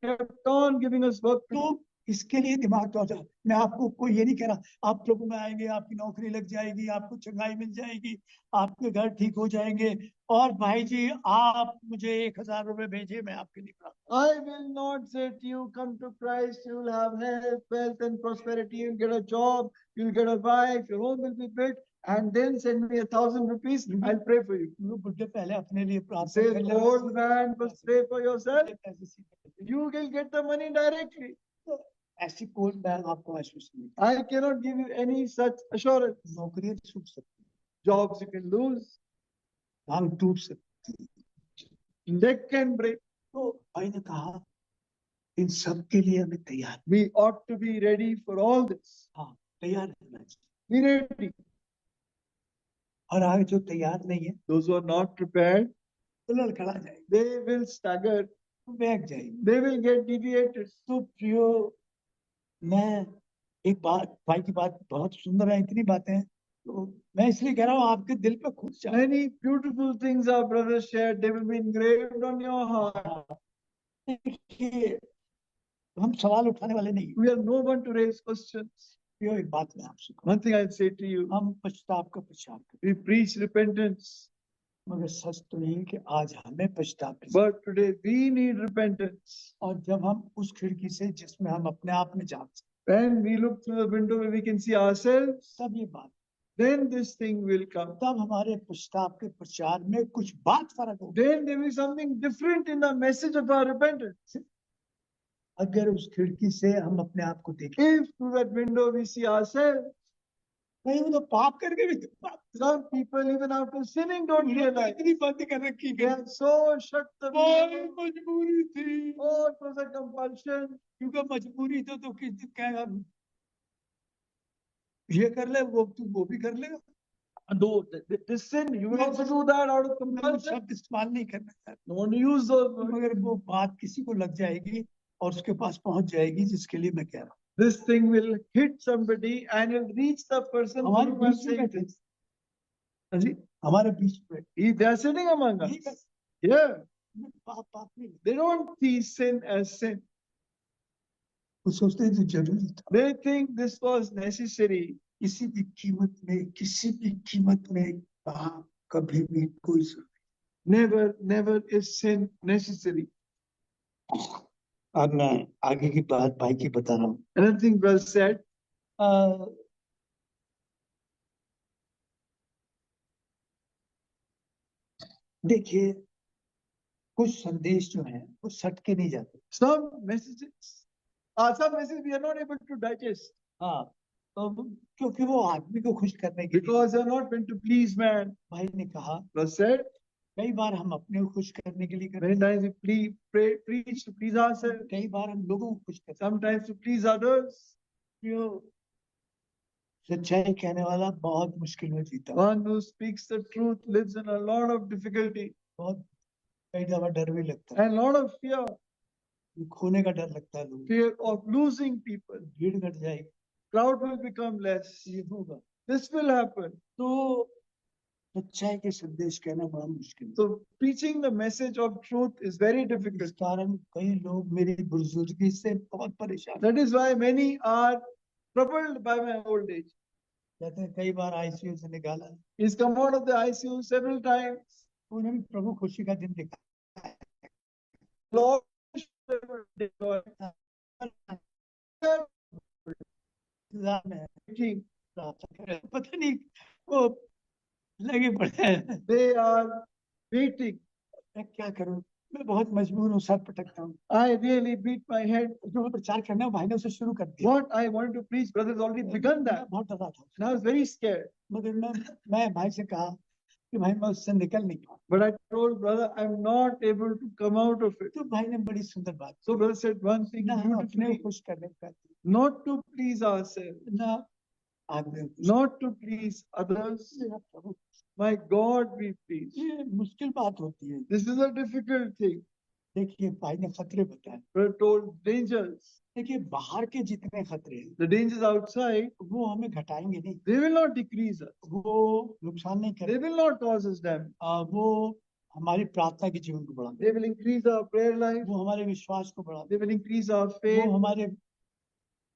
kept on giving us work to do. तो इसके लिए दिमाग तो आता है। मैं आपको कोई ये नहीं कह रहा आप प्रभु में आएंगे, आपकी नौकरी लग जाएगी, आपको चंगाई मिल जाएगी, आपके घर ठीक हो जाएंगे, और भाई जी आप मुझे 1000 रुपए भेजिए, मैं आपके लिए प्रार्थना। I will not say to you, come to Christ, you will have health, wealth, and prosperity. You'll get a job, you'll get a wife, your home will be built, and then send me 1,000 rupees. I'll pray for you. वो बुढ़े पहले अपने लिए प्रार्थना Says कर the ले। old man, first pray for yourself. ऐसे सीधे- You will get the money directly. ऐसी कोई मैं आपको आश्वासन नहीं। I cannot give you any such assurance. नौकरियां छूट सकती, Jobs you can lose, भाग टूट सकती। neck can break. तो भाई ने कहा इन सब के लिए हमें तैयार, We ought to be ready for all this. हाँ तैयार रहना चाहिए। Be ready. और आगे जो तैयार नहीं है Those who are not prepared, तो लड़खड़ा जाएंगे, they will stagger, बैग जाएंगे। they will get deviated. तो प्रियो, मैं एक बात, भाई की बात बहुत सुंदर है, इतनी बातें हैं, तो मैं इसलिए कह रहा हूँ आपके दिल पे खुद जाए। Many beautiful things our brothers shared, they will be engraved on your heart. देखिए, हम सवाल उठाने वाले नहीं हैं। We are no one to raise questions. प्रियो, एक बात मैं आपसे कहूँ, One thing I'll say to you, हम पश्चाताप का प्रचार करते we preach repentance, हैं, मगर सच तो ये है कि आज हमें पश्चाताप की but today we need repentance. और जब हम उस खिड़की से जिसमें हम अपने आप में झांक सकते When we look through the window where we can see ourselves, तब ये बात, then this thing will come. तब हमारे पश्चाताप के प्रचार में कुछ बात फर्क होगा। Then there will be something different in the message of our repentance. अगर उस खिड़की से हम अपने आप को देखें, If through that window we see ourselves, नहीं वो तो पाप करके भी some people even after sinning don't realize. इतनी बातें कर रखी They are so shut the और window. मजबूरी थी, Oh, it was a compulsion. क्योंकि मजबूरी तो किसी कहेगा ये कर ले, वो तू वो भी कर लेगा। Though this sin, you will also do that out of मैं वो compulsion. शब्द इस्तेमाल नहीं करना चाहता, No one use those words. मगर वो बात किसी को लग जाएगी और उसके पास पहुंच जाएगी, जिसके लिए मैं कह रहा हूँ। This thing will hit somebody and will reach the person who हमारे is बीच में saying बैठे, this. Haji, हमारे बीच में they are sitting among us. नहीं कर- Yeah, पाप पाप नहीं, they don't see sin as sin. वो सोचते हैं तो जरूरी था। They think this was necessary. किसी भी कीमत में कहा कभी भी कोई Never is sin necessary. अब मैं आगे की बात भाई की बता रहा हूँ। Another thing well said. देखिए कुछ संदेश जो हैं वो सट के नहीं जाते। Some messages we are not able to digest हाँ, तो क्योंकि वो आदमी को खुश करने के लिए। because they are not meant to please man. भाई ने कहा Well said. कई बार हम अपने को खुश करने के लिए करते Many हैं, times we preach to please ourselves. कई बार हम लोगों को खुश करते Sometimes to please others. हैं। जो सच्चाई कहने वाला बहुत मुश्किल में जीता, One who speaks the truth lives in a lot of difficulty बहुत कई दफा डर भी लगता है, and a lot of fear. खोने का डर लगता है, लोग Fear of losing people. भीड़ घट जाएगी, Crowd will become less. ये होगा। This will happen. तो सच्चाई के संदेश कहना बड़ा मुश्किल है। So preaching the message of truth is very इस difficult. कारण कई लोग मेरी बुजुर्गी से बहुत परेशान हैं। That is why many are troubled by my old age. कहते हैं कई बार आईसीयू से निकाला, He's come out of the ICU several times. उन्हें भी प्रभु खुशी का दिन दिखा। Lord, इंतजार में है, King, प्रार्थना कर रहे हैं। पता नहीं वो लगे पड़े हैं। they are waiting. मैं क्या करूं, मैं बहुत मजबूर हूँ, सर पटकता हूँ। I really beat my head. जो प्रचार करना है भाई ने उसे शुरू कर दिया। What I wanted to preach, brothers already begun that. मैं बहुत डरा था, And I was very scared. मगर मैं भाई से कहा कि भाई मैं उससे निकल नहीं पाऊँ। But I told brother, I'm not able to come out of it. तो भाई ने बड़ी सुंदर बात, So brother said one thing ना हम अपने beautifully, को खुश करने का, not to please ourselves, ना आदमी को खुश not to please others. करना। प्रभु, My God be pleased. ये मुश्किल बात होती है। This is a difficult thing. देखिए भाई ने खतरे बताए। Brother told dangers. देखिए बाहर के जितने खतरे हैं The dangers outside, वो हमें घटाएंगे नहीं, they will not decrease us. वो नुकसान नहीं They करेंगे, will not cause us damage. वो हमारी प्रार्थना के जीवन को बढ़ाएंगे, They will increase our prayer life. वो हमारे विश्वास को बढ़ाएंगे, They will increase our वो faith. हमारे,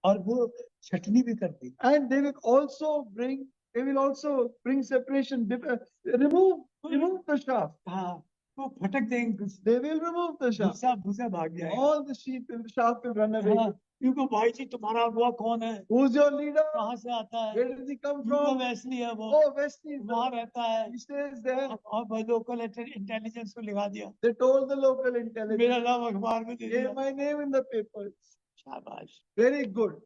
और वो छटनी भी करती है। And they will also bring separation. Remove the shaft. हाँ, वो फटक देंगे, They will remove the shaft. भूसा भाग जाएगा। All the shaft will run away. हाँ, क्योंकि भाई जी तुम्हारा अगुआ कौन है, Who's your leader? कहाँ से आता है, Where does he come क्योंकि from? वैसली है वो, Oh, Wesley. वहाँ रहता है। He stays there. और भाई लोकल इंटेलिजेंस को लिखा दिया, They told the local intelligence. मेरा नाम अखबार में दे दिया। Gave my name in the papers. शाबाश, Very good.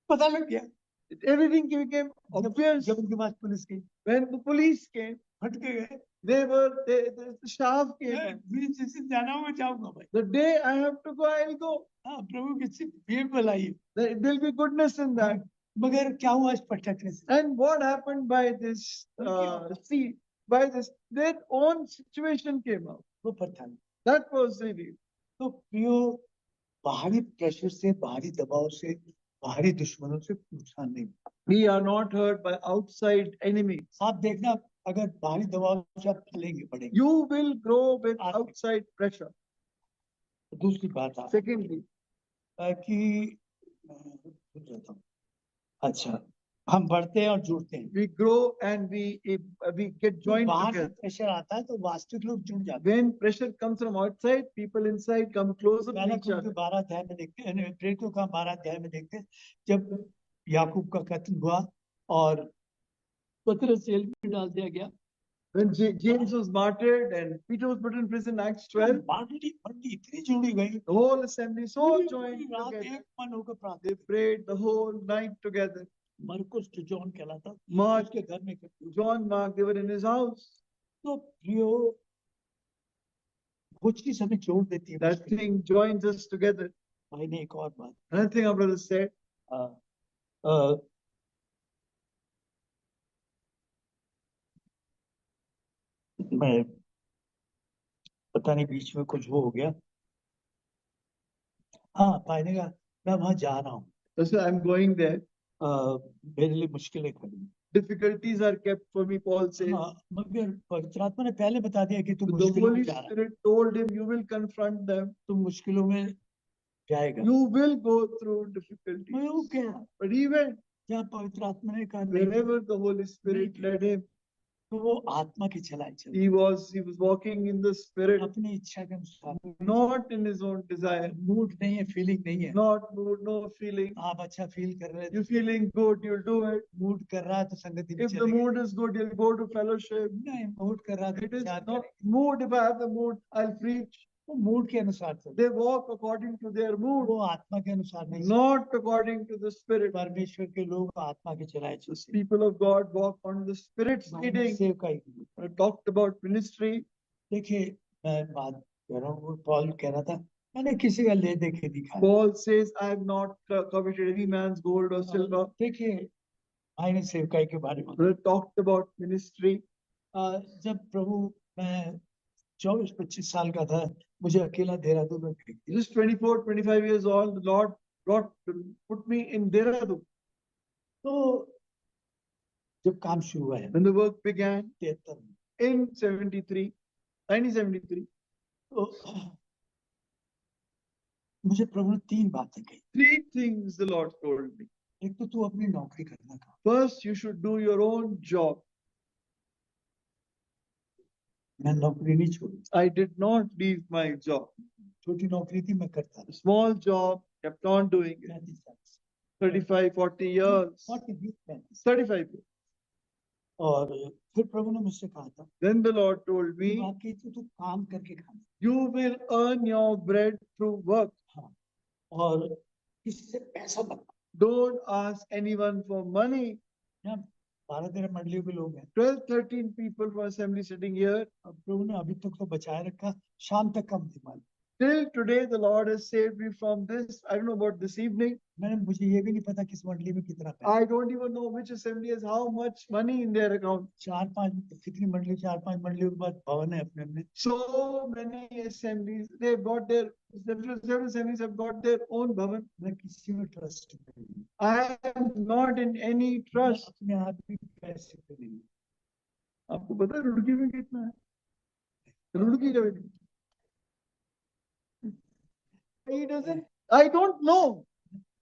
पता लग गया। Everything became obvious. जब उनके पास पुलिस गई, When the police came, फट के गए, the shaft came. मैं जिस दिन जाना हो मैं जाऊंगा भाई। The day I have to go, I'll go. हाँ, प्रभु की भीड़ बुलाई, There'll be goodness in that. मगर क्या हुआ इस पटकने से? And what happened by this their own situation came out. वो पता नहीं। That was revealed. तो प्रियो, बाहरी प्रेशर से, बाहरी दबाव से, बाहरी दुश्मनों से नुकसान नहीं। We are not hurt by outside enemies. आप देखना, अगर बाहरी दबाव से आप चलेंगे बढ़ेंगे। You will grow with outside pressure. दूसरी बात आप Secondly, कि अच्छा, हम बढ़ते हैं और जुड़ते हैं। we grow and we get joined बाहर से together. प्रेशर आता है तो वास्तविक लोग जुड़ जाते When pressure comes from outside, people inside come closer हैं। to each पहला other. 12 अध्याय में देखते हैं, प्रेरितों का 12 अध्याय में देखते हैं, जब याकूब का कत्ल हुआ और पतरस जेल में डाल दिया गया। When James was martyred and Peter was put in prison, Acts 12, मंडली इतनी जुड़ी गई, the whole assembly so joined पूरी रात together. एक मन होकर प्रार्थना। They prayed the whole night together. मरकुस जो जॉन कहलाता, Mark, उसके घर में इकट्ठे हुए। John Mark, they were in his house. तो प्रियो, वो चीज हमें जोड़ देती है। That thing joins us together. भाई ने एक और बात, Another thing our brother said, मैं पता नहीं बीच में कुछ वो हो गया। हाँ, भाई ने कहा मैं वहां जा रहा हूँ, so I'm going there. मेरे लिए मुश्किलें खड़ी। Difficulties are kept for me, Paul says. हाँ, मगर पवित्र आत्मा ने पहले बता दिया कि तुम The मुश्किलों में Holy जा रहा है, Spirit told him, you will confront them. तुम मुश्किलों में जाएगा। You will go through difficulties. मैं वो क्या But he went जहाँ पवित्र आत्मा ने कहा नहीं, wherever the Holy Spirit led him. तो वो आत्मा की चलाई चल He was walking in the Spirit, अपनी इच्छा के अनुसार, not in his own desire, mood नहीं है, फीलिंग नहीं है। not mood, no feeling. आप अच्छा फील कर रहे You're हैं, feeling good, you'll do it. Mood कर रहा है तो संगति में If the चलेंगे। mood is good, you'll go to fellowship. नहीं, मूड कर रहा तो It is विचार not करेंगे। mood. If I have the mood, I'll preach. वो मूड के अनुसार चलते, They walk according to their mood, वो आत्मा के अनुसार नहीं। not according to the Spirit. परमेश्वर के लोग आत्मा के चलाए The चलते। people of God walk on the Spirit's leading. सेवकाई, I talked about ministry. देखिए मैं बात कर रहा हूँ, वो पॉल कह रहा था मैंने किसी का ले दे के दिखा। Paul says, I have not coveted any man's gold or silver. देखिए भाई ने सेवकाई के बारे में I talked about ministry. जब प्रभु मैं 24-25 साल का था, मुझे अकेला देहरादून में भेज दिया। Just 24, 25 years old, the Lord put me in Dehradun. तो जब काम शुरू हुआ है When the work began 73 में, in 1973, तो मुझे प्रभु ने 3 बातें कही। 3 things the Lord told me. एक तो तू अपनी नौकरी करना था, First, you should do your own job. मैं नौकरी नहीं छोड़ी, I did not leave my job. छोटी नौकरी थी मैं करता A रहा। small job, kept on doing it. 35 साल से, 35, 40 years, 35। 35 years. और फिर प्रभु ने मुझसे कहा था Then the Lord told me, बाकी तो तू काम करके खाना, you will earn your bread through work. और किसी से पैसा मत। Don't ask anyone for money. 12-13 मंडलियों के लोग हैं, 12, 13 people from assembly sitting here. अब प्रभु ने अभी तक तो बचाए रखा, शाम तक कम थी माल। Till today, the Lord has saved me from this. I don't know about this evening. मुझे ये भी नहीं पता किस मंडली में कितना पैसा। I don't even know which assembly has how much money in their account. 4-5 कितनी मंडली, 4-5 मंडलियों के बाद भवन है अपने अपने। So many assemblies, they've got their, several assemblies have got their own bhavan. मैं किसी में ट्रस्ट नहीं, I am not in any trust. अपने आप ही पैसे पे नहीं। आपको पता है रुड़की में कितना है? रुड़की का भी he doesn't. I don't know.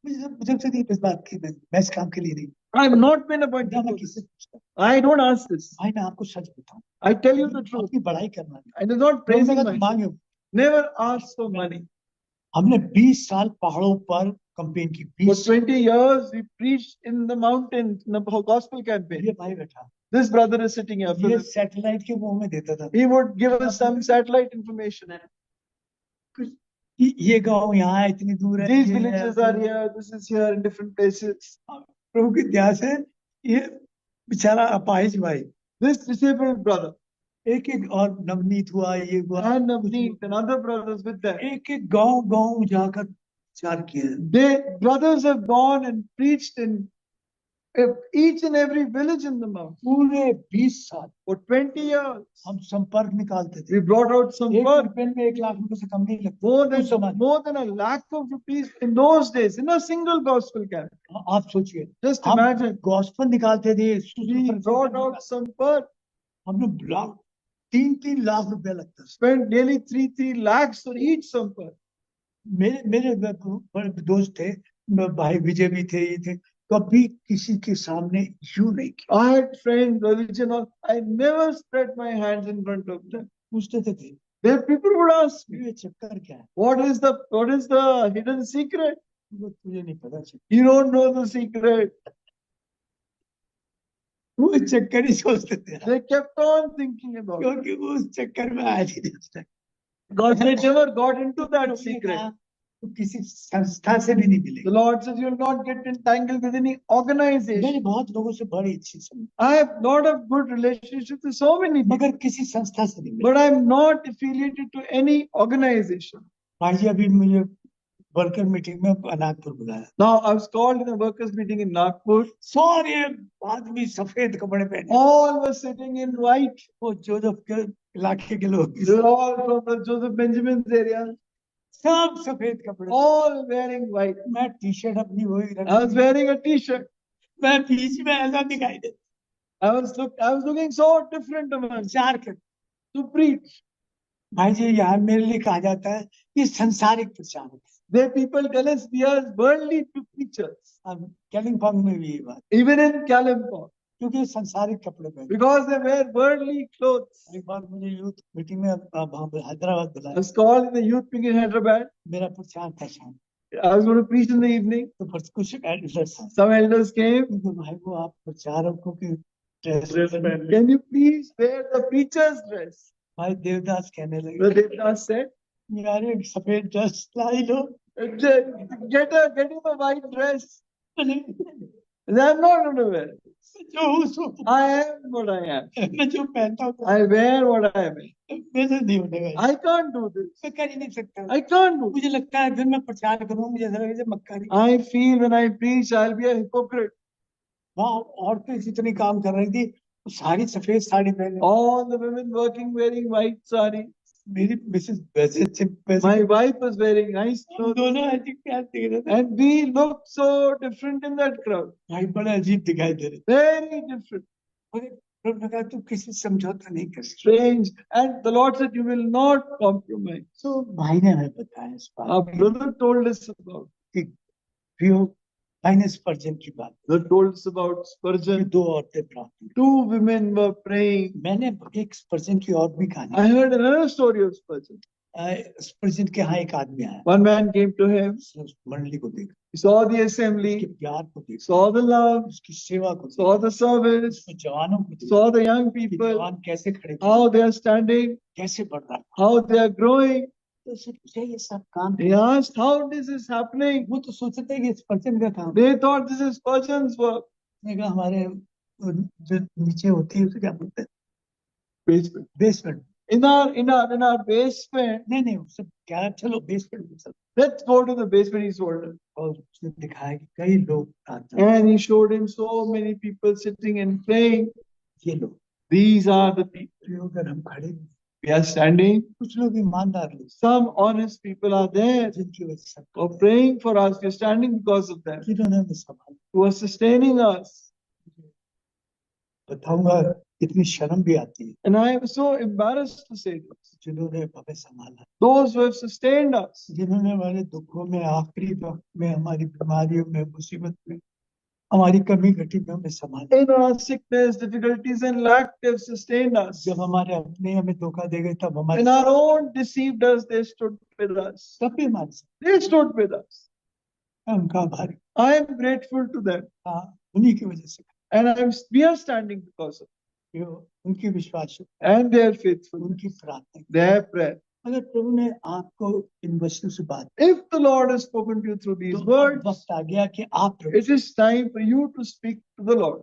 मुझे नहीं इस बात की, मैं इस काम के लिए नहीं। I have not been appointed. मैं for किसी this. I don't ask this. भाई मैं आपको सच बताऊं, I tell you the truth. अपनी बड़ाई करना नहीं, I do not praise मांगे। myself. Never ask for money. हमने 20 साल पहाड़ों पर कैंपेन की। For 20 20 years, we preached in the mountains in the gospel campaign. ये भाई बैठा, This brother is sitting here. ये Philip. सैटेलाइट के मुंह में देता था। He would give us some satellite information. ये गांव यहाँ है, इतनी दूर है, These ये है, villages are here. This is here in different places. प्रभु की दया से ये बेचारा अपाहिज भाई, This disabled brother एक और नवनीत हुआ, ये हुआ, and Navneet and other brothers with them. एक गांव जाकर प्रचार किया। They brothers have gone and preached in each and every village in the mountain. पूरे 20 साल For 20 years, हम संपर्क निकालते थे। we brought out some एक work. कैंपेन में 1 लाख रुपए से कम नहीं लगता। More than a lakh of rupees in those days in a single gospel camp. आप सोचिए, Just हम imagine. गॉस्पेल निकालते थे, We brought out some work, हमने ब्लॉक 3-3 लाख रुपया लगता था। spent nearly 3 lakhs for each sampark. मेरे बड़े दोस्त थे, भाई विजय भी थे, ये थे, कभी किसी के सामने यूं नहीं किया। I had friends, religion, I never spread my hands in front of them. पूछते थे There people would ask me, ये चक्कर क्या है? what is the hidden secret? वो तुझे नहीं पता चक्कर, You don't know the secret. वो चक्कर ही सोचते थे, They kept on thinking about it. क्योंकि वो उस चक्कर में आए थे। God, they never got into that secret. तो किसी संस्था से भी नहीं The मिलेगा। Lord says you will not get entangled with any organization. मेरी बहुत लोगों से बड़ी अच्छी संबंध, I have lot of good relationships with so many people, मगर किसी संस्था से नहीं मिलेगा। but I am not affiliated to any organization. भाई जी अभी मुझे वर्कर मीटिंग में नागपुर बुलाया, Now I was called in a workers meeting in Nagpur. सारे आदमी सफेद कपड़े पहने, All were sitting in white. वो जोसेफ के इलाके के लोग, They were all from the Joseph Benjamin's area. सब सफेद कपड़े, All wearing white. मैं टी शर्ट अपनी वही I was wearing a T-shirt. मैं बीच में ऐसा दिखाई दे I was looking so different among प्रचार कर। to preach. भाई जी यहाँ मेरे लिए कहा जाता है ये संसारिक प्रचार है। They people tell us we are worldly preachers. अब कालिम्पोंग में भी ये बात, Even in Kalimpong. क्योंकि संसारिक कपड़े पहने। Because they wear worldly clothes. एक बार मुझे यूथ मीटिंग में हैदराबाद I बुलाया, was called in the youth meeting in Hyderabad. मेरा प्रचार था शाम, I was going to preach in the evening. तो फिर कुछ एल्डर्स आए, Some elders came. तो भाई को आप प्रचारकों की ड्रेस पहन, Can you please wear the preacher's dress? भाई देवदास कहने The लगे, Devdas said, यार एक सफेद dress lie low. get him a white dress. I'm not going to wear it. जो उसको I am what I am. मैं जो पहनता हूँ I wear what I am. मेरे नहीं होने वाला, I can't do this. मैं कर ही नहीं सकता। I can't do मुझे लगता है फिर मैं प्रचार करूँ, मुझे ऐसा लगे जैसे मक्कारी। I feel when I preach, I'll be a hypocrite. वहाँ औरतें जितनी काम कर रही थी, वो सारी सफेद साड़ी पहने, All the women working wearing white sari. मेरी मिसेस वैसे वैसे My wife was wearing nice हम clothes. दोनों ऐसे प्यार दिख रहे थे, And we looked so different in that crowd. भाई बड़ा अजीब दिखाई दे रहे। Very different. प्रभु ने कहा तू किसी से समझौता नहीं कर सकता। Strange. And the Lord said, you will not compromise. तो भाई ने हमें बताया इस Our बात brother told us about. कि भाई ने स्पर्जन की बात, Brother told us about कि Spurgeon. दो औरतें प्रार्थना, 2 women were praying. मैंने एक स्पर्जन की और भी कहानी, I heard another story of Spurgeon. स्पर्जन के यहाँ एक आदमी आया, One man came to him. उसने उस मंडली को देखा, He saw the उसके assembly, प्यार को देखा, saw the love, उसकी सेवा को देखा, saw the service, उसमें जवानों को देखा, saw the young कि people, जवान कैसे खड़े थे, how they are standing, कैसे बढ़ रहा है। how they are growing. तो उससे पूछा ये सब काम He asked, how this is happening. वो तो सोचते थे कि स्पर्जन का काम, They thought this is Spurgeon's work. उसने कहा हमारे जो नीचे होती है उसे क्या बोलते हैं, Basement. Basement, In our basement, नहीं उससे क्या, चलो बेसमेंट में चलो। let's go to the basement, he told us. और उसने दिखाया कि कई लोग प्रार्थना, And he showed him so many people sitting and praying. ये लोग, These are the people. तो अगर हम खड़े, We are standing. कुछ लोग ईमानदार लोग, Some honest people are there जिनकी वजह से who are praying for us. We are standing because of them. जिन्होंने हमें संभाला। Who are sustaining us. बताऊंगा इतनी शर्म भी आती है, And I am so embarrassed to say this. जिन्होंने हमें संभाला, Those who have sustained us. जिन्होंने हमारे दुखों में, आखिरी वक्त में, हमारी बीमारियों में, मुसीबत में, हमारी कमी घटी में हमें संभाला। In our sickness, difficulties and lack, they have sustained us. जब हमारे अपने हमें धोखा दे गए तब हमारे When our own deceived us, they stood with us. तब भी हमारे साथ, They stood with us. मैं उनका आभारी, I am grateful to them. हाँ उन्हीं की वजह से, And we are standing because of जो उनकी विश्वास, and they are faithful. उनकी प्रार्थना। Their prayer. अगर प्रभु ने आपको इन वचनों से बात, If the Lord has spoken to you through these तो words, वक्त आ गया कि आप प्रभु it is time for you to speak to the Lord.